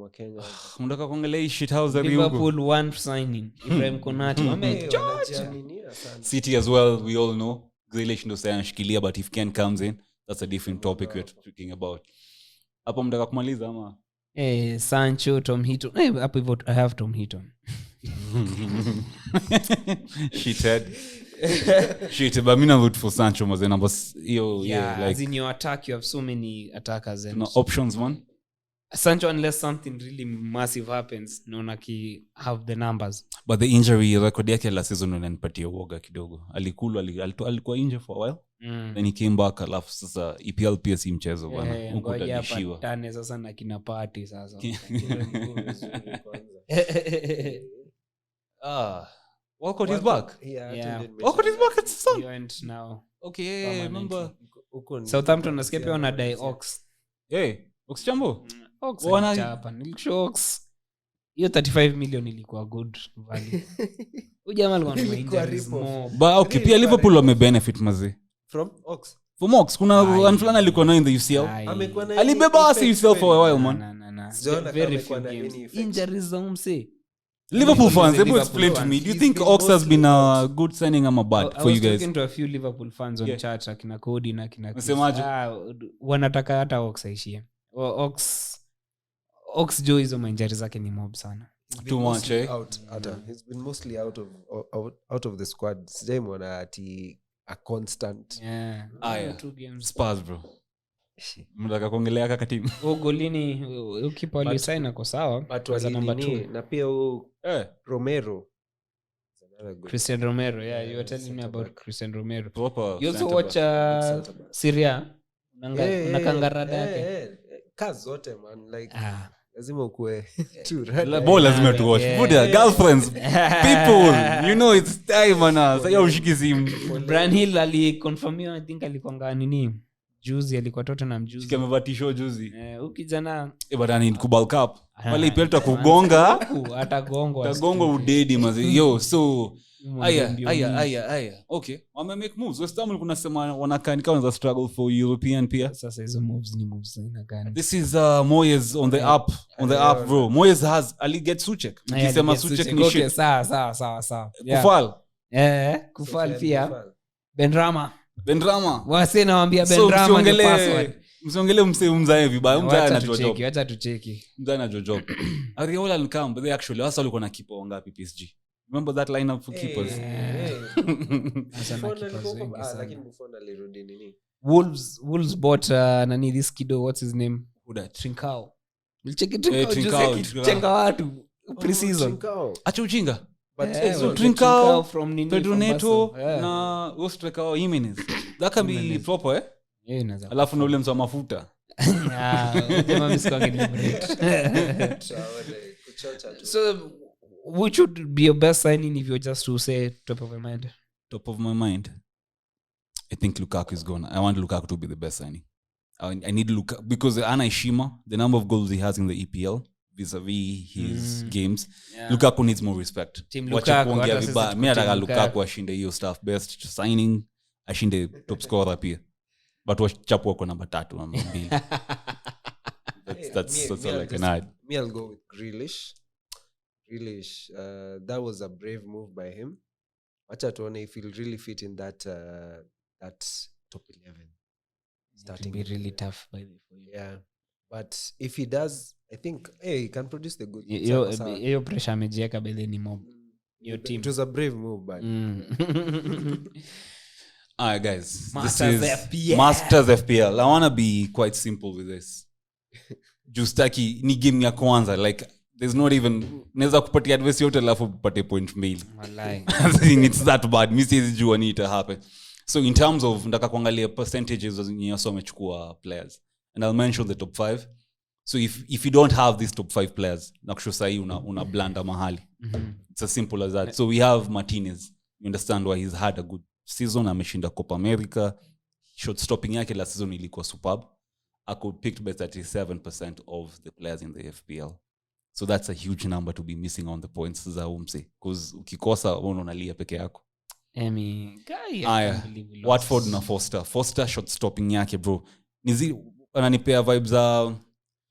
Wakenya. Mnataka kuangalia hii shit house za Liverpool one signing. Ibrahim Konate. Wanajiaminia sana. City as well, we all know. Grealish ndo saya anshikilia, but if Ken comes in, that's a different topic we're talking about. Hapo mtaka kumaliza ama? Sancho, Tom Heaton. Hapo hivyo I have Tom Heaton. Shit, but mina vote for Sancho maze number hiyo Yeah, like as in your attack, you have so many attackers and no options man. Sancho, unless something really massive happens, naona ki have the numbers. But the injury record yake la season unanipatia uoga kidogo. Alikuwa injured for a while. Then he came back alafu sasa EPL pia si mchezo bwana. Huko Ngoja utabishiwa. patane sasa na kina party sasa. Walcott is back. Yeah. Walcott is back at some. He went now. Okay, yeah, remember. Southampton nasikia pia wanadai Ox. Hey, Oxchambo. Ox Wana- alichapa. Nilishow Ox. Hiyo 35 million ilikuwa good value. Huyu jamaa alikuwa na Ilikuwa injuries rip-off. more. But okay, pia Liverpool wamebenefit mazi. From Ox. For Mox, kuna one fulani alikuwa nayo in the UCL. Ai. Amekuwa na Alibeba any asi effect UCL for a while, kweli? man. Na. Sijaona Very kama few kuna games. any effect. Injuries za umse. Liverpool fans, able Liverpool explain to fans. me. Do you He's think been Ox has been mostly a good signing or bad I for you was guys? talking to a few Liverpool fans on Yeah. chat akina Cody na kina Chris. Unasemaje? Wanataka hata Ox aishie. Ox Joe hizo manjari zake ni mob sana. He's been Too much, mostly eh? out. He's been mostly out of the squad. Sijaimwona ati a constant. Yeah. Yeah. 2 games. Spurs, bro. Mtaka kuongelea kaka timu. Golini ukipa alisign ako sawa. But As a number walinini, 2. na pia huyu Eh, Romero. Another good Christian Romero. Yeah, you were telling me center about back. Christian Romero. proper. You also center watch back. Center back. Syria. Unakangarada yake. Kazi zote man like Ah. lazima ukue Ball lazima tu watch. Yeah. Buddha, girlfriends, people. You know it's time man. Sasa ushiki simu. Brian Hill aliconfirmiwa, I think alikuwa nini? Juzi alikuwa Tottenham juzi. Shika amevatisho juzi. Huyu kijana But I need kubal cup. Wale ipelta kugonga. atagongwa. Tagongwa udedi mazi. Yo, so aya. Okay. Wame make moves. West Ham kuna sema wanakaa ni kama za struggle for European pia. Sasa hizo moves ni moves aina gani? This is Moyes on the up. On the up, bro. Moyes has Ali get Suchek. Ukisema Suchek ni Okay, shit. sawa. Yeah. Kufal. Kufal pia. Benrama. Benrama. Wase nawaambia So Benrama ni password. msiongele mzae vibaya. Mzae Wacha anajua job. tucheki. Mzae anajua job. Ariola and come, but they actually wasa walikuwa na keeper wangapi PSG? Remember that lineup for keepers? Sasa na keepers wengi sana. lakini Buffon alirudi nini Wolves bought nani this kido, what's his name? Who that? Trincao. Ulicheki Trincao, Trincao juzi Trincao. akichenga watu pre-season. Trincao. Acha ujinga. But Yeah, Trincao, from nini, Pedro from Neto Barca. Yeah. na Ostreka Jimenez. That can be Jimenez. proper, eh? Yeah, inaweza. Alafu na ule mtu wa mafuta. Jamaa mimi sikuangi deliberate. Traore, kuchocha tu. So which would be your best signing if you're just to say top of your mind? Top of my mind, I think Lukaku is gone. I want Lukaku to be the best signing. I need Lukaku because Ana Ishima, the number of goals he has in the EPL vis-a-vis his games, Yeah. Lukaku needs more respect. Team Wacha Lukaku, kuongea hata sisi vibaya. tuko Mimi nataka team Lukaku Lukaku. ashinde hiyo stuff, best signing, ashinde top scorer pia. But wachapu wako namba 3 namba 2. That's all I can add. Me, I'll go with Grealish. That was a brave move by him. Wacha tuone if he'll really fit in that top 11. It will be really tough by the for you. Yeah. But if he does, I think he can produce the good. Hiyo pressure amejiweka bele ni mob. your team. It was a brave move, but Alright, guys. Masters this is FPL. Masters FPL. I want to be quite simple with this. Justaki ni game ya kwanza. Like, there's not even... Neza kupatia advice yote alafu upate point mbili. Walai. It's that bad. Mi siwezi jua ni ita happen. So in terms of ndaka kuangalia percentages zenye wase wamechukua players. And I'll mention the top 5. So if you don't have these top 5 players, nakusho sahi una blanda mahali. It's as simple as that. So we have Martinez. You understand why he's had a good season. Ameshinda Copa America. Shot stopping yake last season ilikuwa superb. Ako picked by 37% of the players in the FPL. So that's a huge number to be missing on the points za umse. Because ukikosa unalia peke yako. Watford na Foster shot stopping yake bro. Ananipea vibes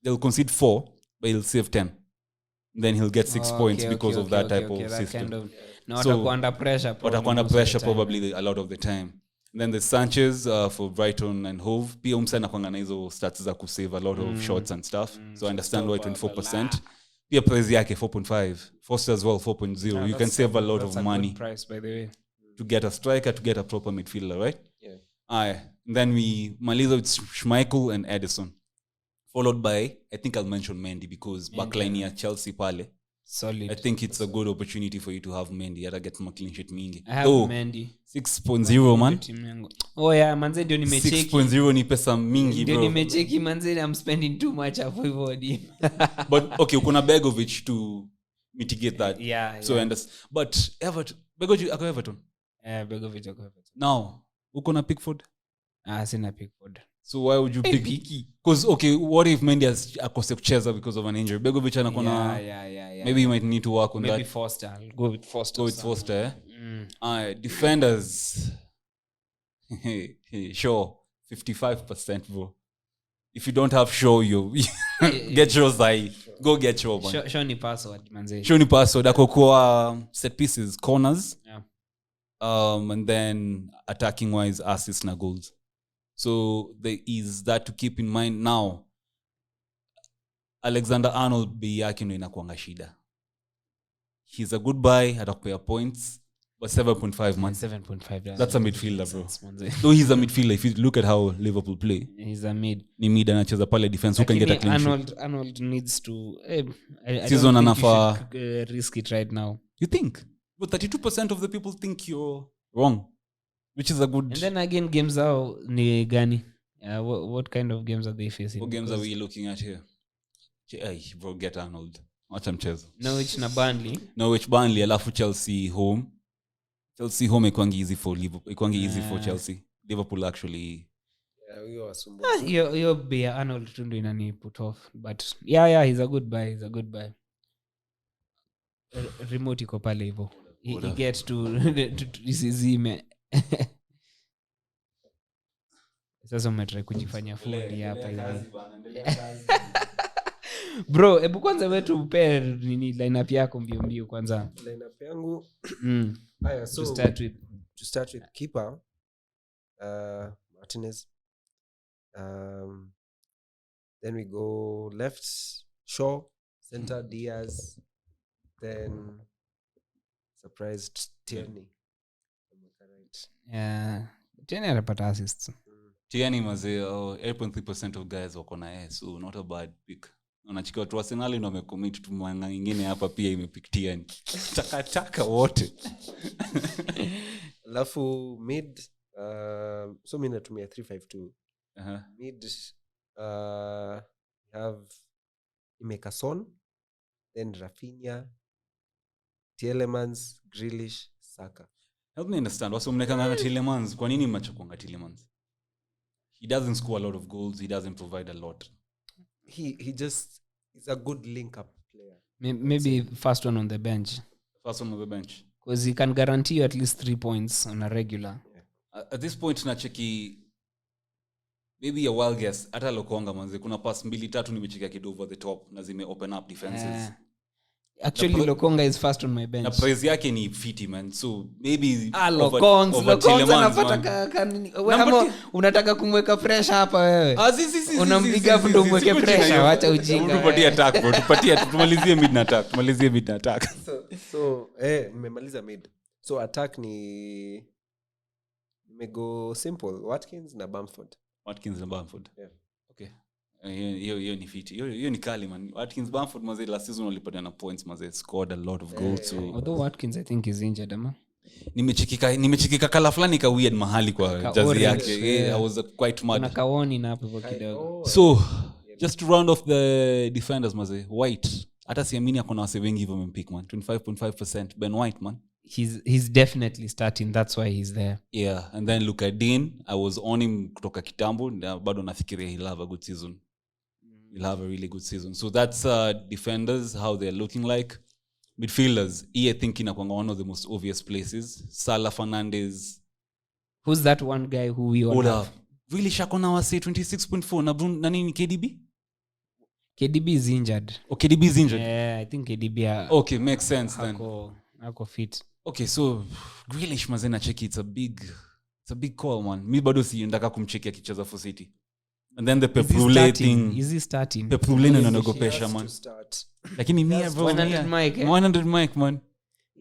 they'll concede 4 but he'll save 10. Then he'll get 6 points because of that type of system. Watakuwa under pressure probably a lot of the time. And then there's Sanchez for Brighton and Hove. Pia anakuanga na hizo stats za kusave a lot of shots and stuff. So I understand why 24%. Pia price yake 4.5. Foster as well 4.0. You can save a lot of money. Good price, by the way. To get a striker, to get a proper midfielder, right? Yeah. And then we maliza with Schmeichel and Edison. Followed by, I think I'll mention Mendy because backline ya Chelsea pale. Solid. I think it's a good opportunity for you to have Mendy. Yata get more clean sheet mingi. I have Mendy. 6.0 man. Oh yeah, manze ndio nimecheki. 6.0 ni pesa mingi bro. Ndio nimecheki manze, I'm spending too much hapo hivyo hadi. But okay, kuna Begovic to mitigate that. Yeah. So but Everton, Begovic ako Everton. Begovic ako Everton. Now, uko na Pickford? Sina Pickford. So why would you pick? Because okay, what if Mendy has akose kucheza because of an injury? Begovic anakuwa na maybe you might need to work on maybe that. Maybe Foster. I'll go with Foster. Go with Foster. Defenders. Sure, 55%, bro. If you don't have Shaw, you get Shaw Zai. Go get Shaw, man. Show ni password, manze. Show ni password. Ako set pieces, corners. Yeah. And then attacking wise, assists na goals. So there is that to keep in mind. Now, Alexander Arnold bei yake ndo inakuanga shida. He's a good buy, atakupea points, but 7.5 man. 7.5. That's a midfielder, bro. Though he's a midfielder, if you look at how Liverpool play. He's a mid. Ni mid anacheza pale defense, who can get a clean sheet. Arnold needs to... I Season don't think anafa... you should risk it right now. You think? But 32% of the people think you're wrong. Which is a good... And then again, games are ni gani? What kind of games are they facing? What games are we looking at here? Bro, get Arnold. Wacha mchezo. Norwich na Burnley. Norwich, Burnley, alafu Chelsea home. Chelsea home ikwangi easy for Liverpool. Ikwangi easy for Chelsea. Liverpool actually... Your beer Arnold tu ndo inani put off. But yeah, he's a good buy. He's a good buy. Remote iko pale hivyo. He gets to isizime. Sasa umetry kujifanya fundi hapa hivi. Bro, hebu kwanza wetu upe nini lineup yako mbio kwanza. Lineup yangu. Haya, so to start with keeper Martinez. Then we go left Shaw, center Diaz, then surprised Tierney. Tierney anapata assists. Tierney mazee 8.3% of guys wako na yeye, so not a bad pick. Unachikiwa tu Arsenal ndio wamecommit tu mwanga nyingine hapa pia imepick Tierney. Chaka wote. Alafu mid so mimi natumia 352. Mid have Imekason, then Rafinha, Tielemans, Grealish, Saka. Help me understand. What's umnekanga Tielemans? Kwa nini mnachokonga Tielemans? He doesn't score a lot of goals. He doesn't provide a lot. He just is a good link-up player. Maybe first one on the bench. First one on the bench. Because he can guarantee you at least 3 points on a regular. Yeah. At this point, nacheki maybe a wild guess. Hata lokonga manze. Kuna pass 2-3 nimecheka kidogo over the top na zime open up defenses. Actually Lokonga is first on my na bench. price yake ni fiti man, so maybe Lokonga anapata kanini wewe unataka kumweka pressure hapa wewe. Unampiga hapo ndio umweke pressure, acha ujinga. Tupatie attack bro, tumalizie mid na attack. So nimemaliza mid. So attack ni nimego simple Watkins na Bamford. Yeah. Okay. Hiyo ni fiti. Hiyo ni kali man. Watkins Bamford maze last season walipata na points maze, scored a lot of goals. So although Watkins I think is injured ama. Nimechekika kala fulani ka weird mahali kwa jazi yake. I was quite mad. Na kaoni na hapo kidogo. So just to round off the defenders maze, White hata siamini akona wase wengi hivyo wamempick man. 25.5% Ben White man. He's definitely starting, that's why he's there. Yeah, and then look at Dean. I was on him kutoka kitambo, bado nafikiria he'll have a good season. He'll have a really good season. So that's defenders, how they're looking like. Midfielders, I think inakwanga one of the most obvious places. Salah, Fernandes. Who's that one guy who we all have? Really shakona wase 26.4 na nani ni KDB? KDB is injured. Oh, KDB is injured? Yeah, I think KDB okay, makes sense then. Ako fit. Okay, so Grealish mazena cheki, it's a big call man. Mi bado si ndaka kumcheki akicheza for City. And then the Pep thing. Is he starting? Pep nanogopesha man. Lakini mia bro, 100 mic man.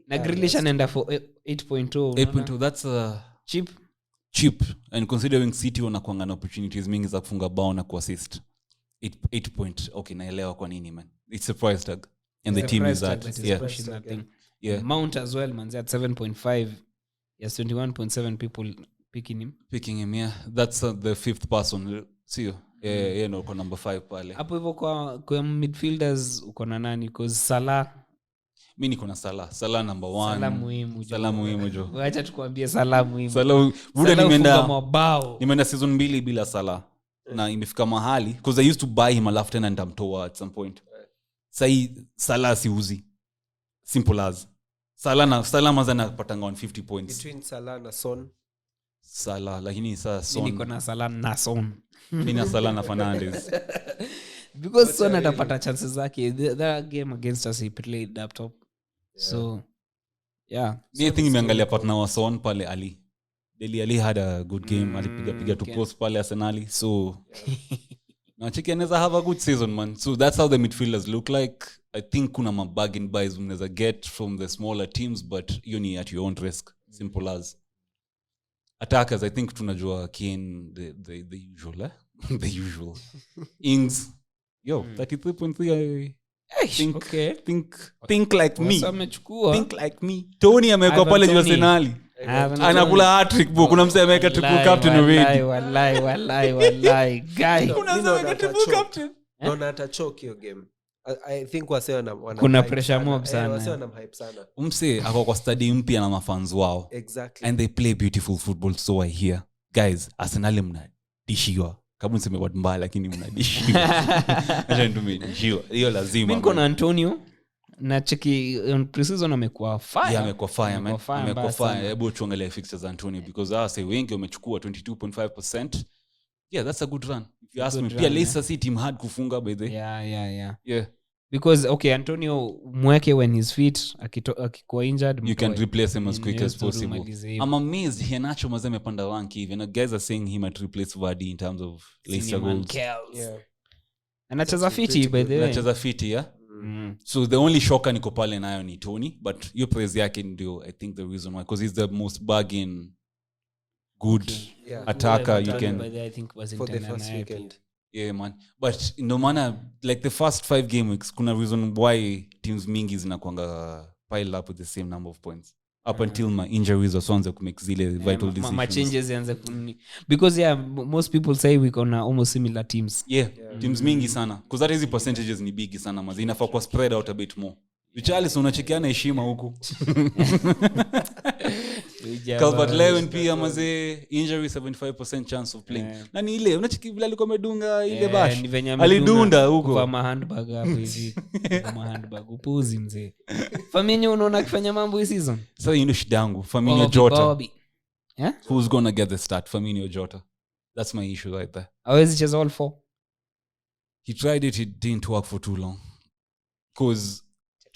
Na Grealish anaenda for 8.2. 8.2, that's cheap. And considering City wanakuanga na opportunities mingi za kufunga bao na kuassist. 8 okay, naelewa kwa nini man. It's a price tag. And the team is that. Yeah. Mount as well man, at 7.5. Yes, 21.7 people picking him, yeah. That's the fifth person. See you. Yeah, no, uko number 5 pale. Hapo hivyo kwa midfielders uko na nani? Because Salah. Mimi niko na Salah. Salah number 1. Salah muhimu jo. Acha tukwambie Salah muhimu. Salah nimeenda season 2 bila Salah. Na imefika mahali because I used to buy him a left and amtoa at some point. Salah siuzi. Simple as. Salah mazana patanga on 50 points. Between Salah na Son. Salah, lakini Son. Niko na Salah na Son. Mimi na Salah na Fernandes. Because Son atapata chances zake. That game against us he played up top. Yeah. So yeah. I think nimeangalia partner wa Son pale Ali. Ali had a good game. Alipiga to post pale Arsenal. So na cheki anaweza have a good season man. So that's how the midfielders look like. I think kuna bargain buys unaweza get from the smaller teams, but you need at your own risk. Simple as. Attackers, I think tunajua Kane the usual, the usual. Ings, 33.3. Think like me. Think like me. Tony amekuwa pale juu Arsenal. Anakula hat-trick bro. Kuna msema ameweka triple captain already. Wallahi guy. Kuna msema ameweka triple captain. Naona atachoke hiyo game. I think kuna pressure mob sana. Wase hype sana. Umse ako kwa stadi mpya na mafans wao. Exactly. And they play beautiful football, so I hear. Guys, Arsenal mnadishiwa. Kabla niseme watu mbaya lakini mnadishiwa. Acha tumedishiwa. Hiyo lazima. Mimi niko Antonio na cheki preseason amekuwa fire. Yeah, amekuwa fire. Hebu tuangalie fixtures za Antonio because say wengi wamechukua 22.5%. Yeah, that's a good run. If you ask me, pia Leicester City team hard kufunga by the. Yeah. Because okay, Antonio mweke when he's fit akikuwa injured, you can replace him as quick as possible. I'm amazed Henacho mazeme panda rank even. Guys are saying he might replace Vardy in terms of Leicester goals. Yeah. Anacheza fiti by the way. Anacheza fiti, yeah. So the only shocker niko pale nayo ni Tony, but your praise yake ndio I think the reason why, because he's the most bargain good attacker you can. By the I think was in for the first weekend. Yeah man, but no matter like the first 5 game weeks kuna reason why teams mingi zinakuanga pile up with the same number of points up until my injuries or sonze ku make zile vital decisions. My changes yanze because most people say we gonna almost similar teams. Yeah. Teams mingi sana because that hizi percentages ni big sana mazi inafaa kwa spread out a bit more. Richarlison unachekiana heshima huku. Calvert Lewin pia maze injury 75% chance of playing. Nani ile unacheki vile alikuwa amedunga ile bash. Alidunda huko kwa handbag hapo hivi. Kwa handbag upuzi mzee. Firmino unaona akifanya mambo hii season. So you know shidangu Firmino Jota. Yeah? Who's going to get the start? Firmino Jota. That's my issue right there. Hawezi cheza all 4. He tried it didn't work for too long. Cause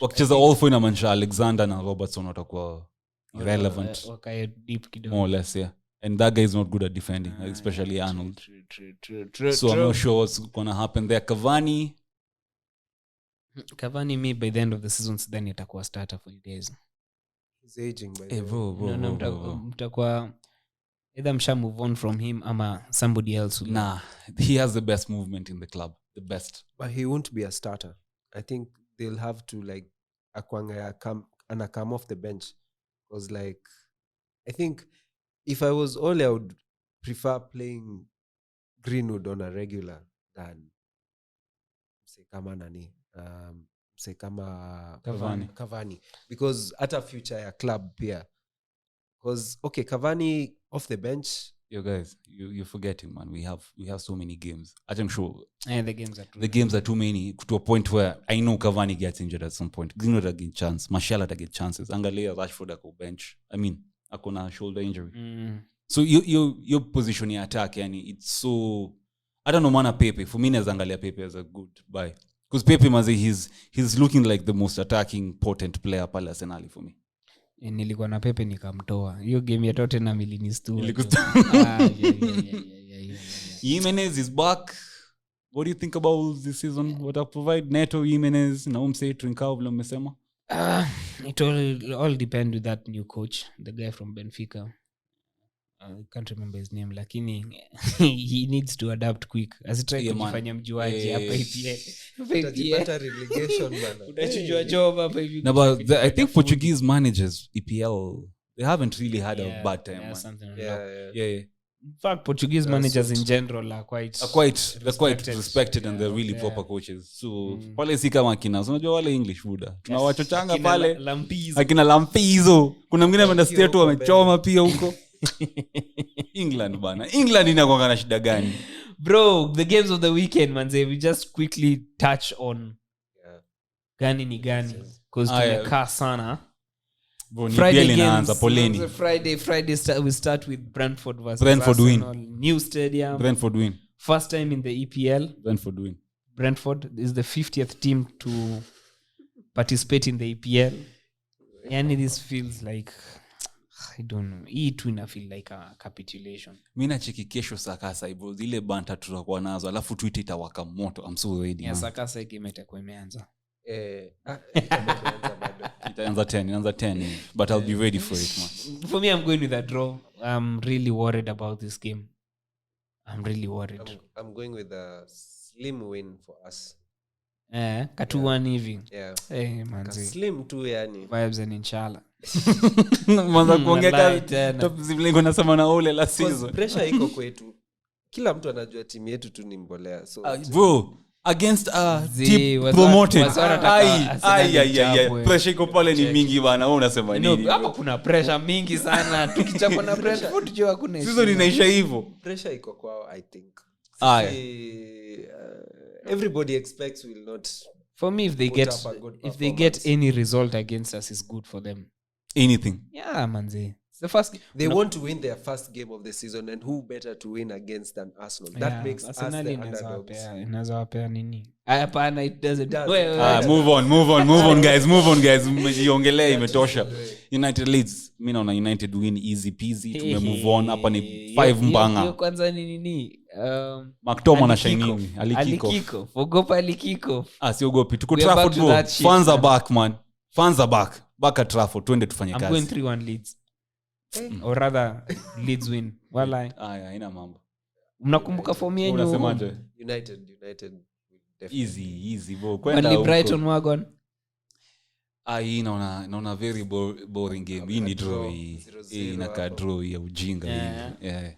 wakicheza all four inamaanisha Alexander na Robertson watakuwa irrelevant wakae deep kidogo. more or less, yeah. And that guy is not good at defending, especially Arnold. True. So I'm not sure what's gonna happen there. Cavani, me by the end of the season then itakuwa starter for you guys. He's aging by hey, bro. Mtakuwa either msha move on from him ama somebody else will. Nah, he has the best movement in the club, the best. But he won't be a starter. I think they'll have to like Akwanga come off the bench, because like I think if I was Ole, I would prefer playing Greenwood on a regular than say kama nani say kama Cavani, because at a future ya club pia, because okay, Cavani off the bench. You guys, you're forgetting, man. We have so many games. I'm sure the games are too many to a point where I know Cavani gets injured at some point. Greenwood again chance, Martial get chances. Angalia Rashford ako bench. I mean, akona shoulder injury. So your position in attack, yani it's so, I don't know, mana Pepe. For me, Angalia Pepe is a good buy, because Pepe mazi he's looking like the most attacking potent player pale Arsenal for me. Nilikuwa na Pepe nikamtoa hiyo game ya Tottenham ilinistua. Jimenez is back. What do you think about this season? What I provide Neto, Jimenez na umse Trincao vile umesema? It all depend with that new coach, the guy from Benfica. I can't remember his name, lakini he needs to adapt quick. Asitry kufanya mjuaji hapa EPL. Utajipata relegation bana. Utachujua job hapa hivi. No, but I think Portuguese managers EPL, they haven't really had a bad time. Yeah. In fact, Portuguese managers in general are quite respected and they're really proper coaches. So pale si kama kina, unajua wale English buda. Tunawachochanga pale. Akina Lampizo. Kuna mwingine ameenda state wamechoma pia huko. England bana. England inakuwa na shida gani? Bro, the games of the weekend, manze, we just quickly touch on gani ni gani, because tumekaa sana. Friday games, Friday we start with Brentford versus Brentford Arsenal. win. New stadium. Brentford win. First time in the EPL. Brentford win. Brentford is the 50th team to participate in the EPL. And this feels like, I don't know, hii tu ina feel like a capitulation. Mimi nacheki kesho Sakasa ibo zile banta tutakuwa nazo, alafu Twitter itawaka moto. I'm so ready. Yeah, Sakasa game itakuwa imeanza. Itaanza 10, but I'll be ready for it, man. For me, I'm going with a draw. I'm really worried about this game. I'm really worried. I'm going with a slim win for us. Katuan hivi. Yeah. Manzi. Slim tu yani. Vibes and inshallah. Mwanza kuongea top ziblingo nasema na Ole la season. Pressure iko kwetu. Kila mtu anajua timu yetu tu ni mbolea. So bro, against team promoted. Pressure iko pale ni mingi bana. Wewe unasema nini? Hapa kuna pressure mingi sana. Tukichapwa na Brentford jua hakuna. Season inaisha hivyo. Pressure iko kwao, I think. Everybody expects will not. For me, if they get any result against us, is good for them. Anything. Yeah, manzi. The first they want to win their first game of the season, and who better to win against than Arsenal? That makes Arsenal us the underdogs. Inawapea nini? Hapana, it doesn't. Move on guys. Mmejiongelea imetosha. United Leeds. Mimi naona United win easy peasy. Tume move on. Hapa ni 5 mbanga. Hiyo kwanza ni nini? Mactomo na shining. Alikiko. Fogopa alikiko. Siogopi. Tuko Trafford bro. Fans are back, man. Fans are back. Back at Trafford. Twende tufanye kazi. I'm going 3-1 Leeds. Or rather Leeds win. Walai. Haina mambo. Mnakumbuka form yenu? Unasemaje? United. Easy bro. Kwenda huko. Brighton wagon. Hii naona very boring game. Hii ni draw hii. Inakaa draw ya ujinga hii. Yeah.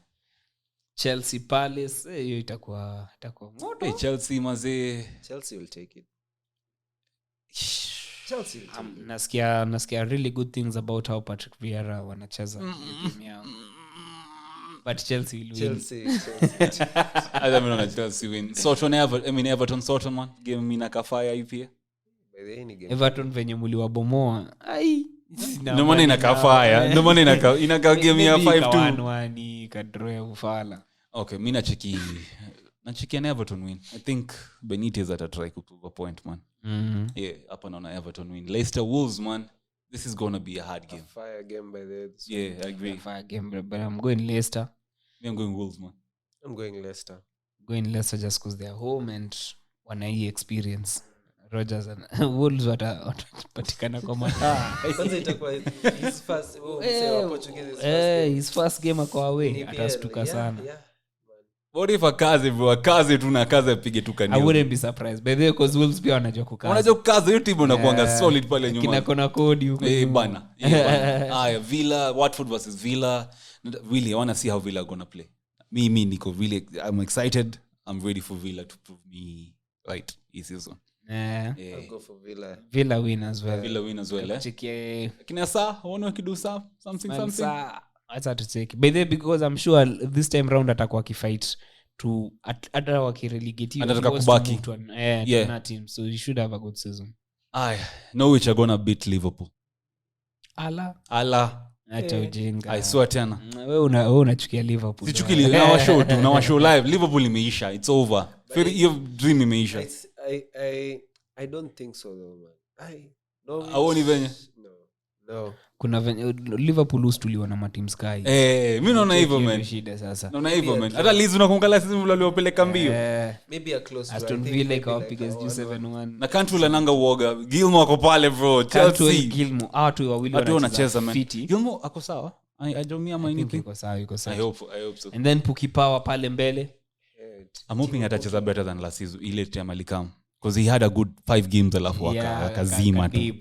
Chelsea Palace, hiyo itakuwa moto. Chelsea mazee. Chelsea will take it. Nasikia really good things about how Patrick Vieira wanacheza game yao. But Chelsea will win. I don't know Chelsea win. Soton Everton Soton man. Game inakafaya hivi. Everton venye muliwabomoa. Ndio maana inakafaya. Ndio maana inakaa game ya 5-2. 1-1 kadro ya ufala. Okay, mimi nacheki nachikia Everton win. I think Benitez atatry kuprove a point, man. Yeah, hapa naona Everton win. Leicester Wolves, man. This is going to be a hard game. A fire game by the Yeah, I agree. Fire game, but I'm going Leicester. I'm going Wolves, man. I'm going Leicester. Going Leicester just because they're home and wana hii experience. Rogers and Wolves watapatikana kwa mataa. Kwanza itakuwa his first Portuguese his first game kwa away atastuka sana. What if akaze tu na kaze apige tu kanio? I wouldn't be surprised. By the way, because Wolves pia wanajua kukaza. Wanajua kukaza, hiyo timu inakuanga solid pale nyuma. Kina kona kodi huko. Bana. Villa, Watford versus Villa. Really, I want to see how Villa are going to play. Me niko really, I'm excited. I'm ready for Villa to prove me right this season. I'll go for Villa. Villa win as well. Villa win as well, eh? Check Kina saa, wana kidu saa, something. That's hard to take. By the way, because I'm sure this time round atakuwa kifight to hata wakirelegate. Anataka kubaki. To team. So you should have a good season. Norwich are gonna beat Liverpool. Ala. Acha ujinga. I swear tena. Wewe unachukia Liverpool. Sichukili na washow live. Liverpool imeisha. It's over. Your dream imeisha. I don't think so though, man. Aoni venye. No. Kuna Liverpool ustuliwa na Martin Sky. Mimi naona hivyo, man. Shida sasa. Naona hivyo, man. Hata Leeds unakuangalia sisi vile waliopeleka mbio. Maybe a close. Aston Villa ikawapiga 7-1. Na Cantwell ananga uoga. Gilmour ako pale, bro. Chelsea. Gilmour. Watu wawili wanacheza, man. Gilmour ako sawa? I don't mean anything. Yuko sawa. I hope so. And then Puki Power pale mbele. I'm hoping atacheza better than last season. Ile time alikam. Because he had a good 5 games alafu akazima tu.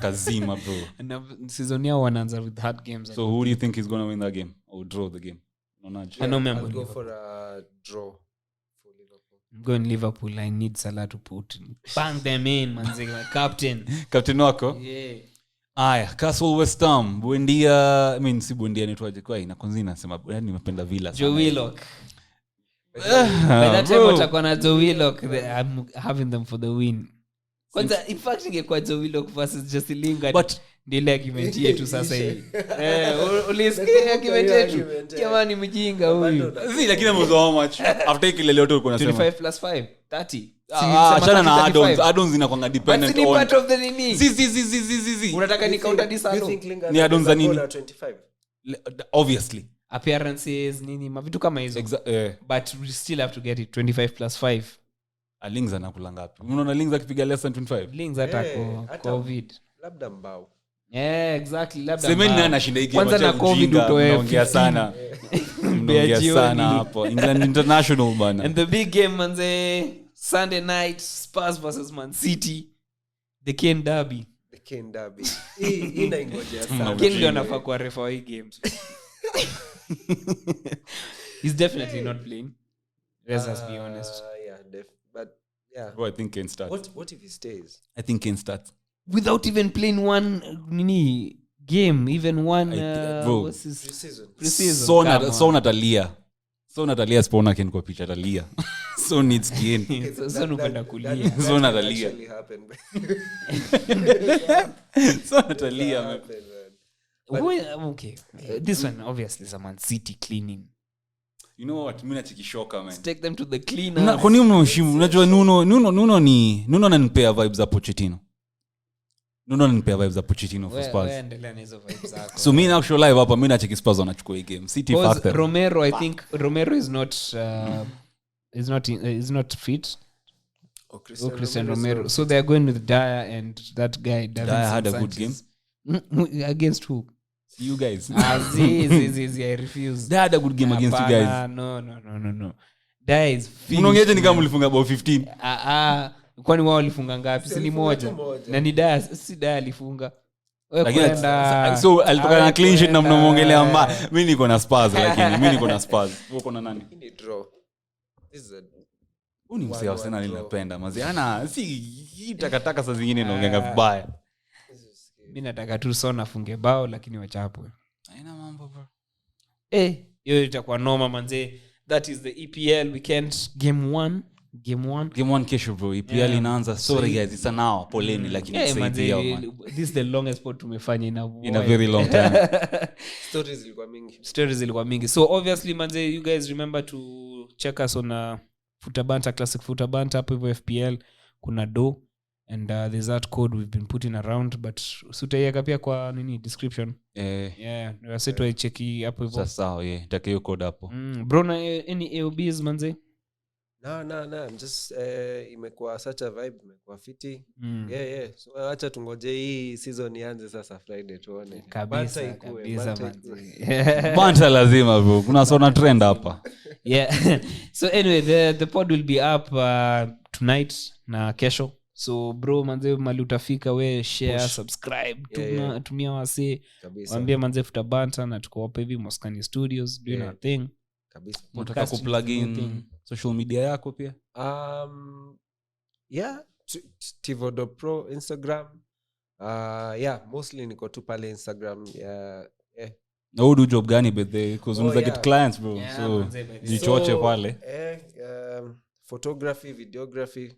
Kazima, bro. And season yao wanaanza with hard games. So who do you think is going to win that game or draw the game? I'll go for a draw for Liverpool. I'm going Liverpool. I need Salah to put bang them in, manze. Captain wako? Yeah. Aya, Castle West Ham. Buendia, si Buendia nitwaje kwa inakonzi nasema yani nimependa Villa sana. Joe Willock. By that time watakuwa na Joe Willock, I'm having them for the win. Kwanza in fact ingekuwa Joe Willock versus Jesse Lingard. But ndile argument yetu sasa hii. Ulisikia argument yetu? Jamani mjinga huyu. Lakini mzo how much? After kile leo tu kuna sema 25 plus 5 30. Achana na add-ons inakuwa dependent on part of the nini. Si. Unataka ni counter disalo. Ni add-ons za nini? 25. Obviously. Appearances nini mavitu kama hizo. But we still have to get it 25 plus 5. Links anakula ngapi? Unaona Links akipiga less than 25? Links atako COVID. Labda mbao. Exactly, labda. Semeni nani anashinda hiki kwanza na COVID utoe sana. Mnaongea sana hapo. England International bana. And the big game manze Sunday night Spurs versus Man City. The Kane Derby. Ina ingojea sana. Kane ndio anafaa kuwa refa wa hii games. He's definitely not playing. Let's be honest. But yeah. Bro, I think Kane starts. What if he stays? I think Kane starts. Without even playing one game, even one what's his preseason. So Natalia spawner Kane kwa picha Natalia. So needs Kane. So nupenda kulia. So Natalia. So Natalia, man. Okay. This one obviously is a Man City cleaning. You know what? Mimi nachikishoka, man. Let's take them to the cleaners. Kwa nini mnaheshimu? Unajua Nuno ananipea vibes za Pochettino. Nuno ananipea vibes za Pochettino for Spurs. Wewe endelea na hizo vibes zako. So mimi na show live hapa mimi nachiki Spurs wanachukua hii game. City faster. Romero, I think Romero is not fit. Christian Romero. So they are going with Dyer and that guy David Dyer had a good game. Against who? You guys. I refuse. They had a good game against you guys. No. Dyer is finished. Unaongeaje ni kama mlifunga bao 15? Kwani wao walifunga ngapi? Si ni moja. Na ni Dyer, si Dyer alifunga. So alitoka na clean sheet na mnamuongelea mbaya. Mimi niko na Spurs lakini mimi niko na Spurs. Uko na nani? Ni draw. This is a Uni msee Arsenal ninapenda mazi. Si takataka saa zingine naongeanga vibaya. Mimi nataka tu Son afunge bao lakini wachapwe. Haina mambo bro. Hiyo itakuwa noma manze. That is the EPL weekend game 1. Game 1 kesho bro. EPL inaanza. Sorry guys, it's an hour. Poleni lakini saidia man. This is the longest pod tumefanya in a very long time. Stories zilikuwa mingi. So obviously manze, you guys remember to check us on futabanta classic futabanta hapo hivyo FPL kuna do and there's that code we've been putting around but sutaiweka pia kwa nini description wasetu cheki hapo hivyo sasa nitake hiyo code hapo bro na any AOBs manze no just imekuwa such a vibe imekuwa fiti so acha tungoje hii season ianze sasa Friday tuone kabisa banta lazima bro kuna sona trend hapa so anyway the pod will be up tonight na kesho so bro manze mali utafika we share subscribe tumia wase waambie manze futabanta na tuko hapa hivi Moskani Studios doing our thing kabisa unataka kuplug in social media yako pia Tevo.pro Instagram mostly niko tu pale Instagram na udu job gani because unaweza get clients bro so jichoche pale photography videography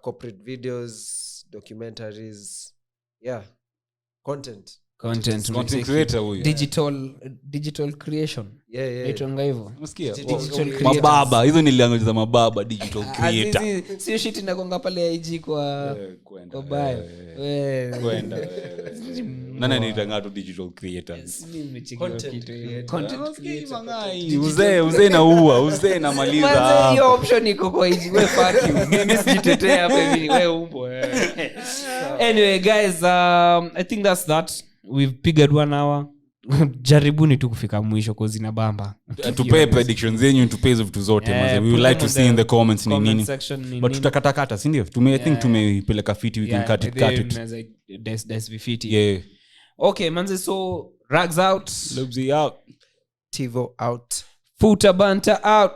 corporate videos documentaries content creator huyu digital creation itonga hivyo unasikia mababa hizo ni language za mababa digital creator sio shit inagonga pale IG kwa bio kwenda nani anaitanga tu digital creators content uzee na uwa uzee na maliza hapa hiyo option iko kwa IG we fuck you mimi sijitetea hapa hivi wewe umbo anyway guys I think that's that we've pigged 1 hour jaribuni tu kufika mwisho kwa zina bamba tupe predictions zenyu tupe hizo vitu zote we would like to see in the comments ni nini but tutakatakata si ndio I think tumeipeleka fiti we can cut it that's fiti okay manze so Ragz out Lubzy out Tevo out futabanta out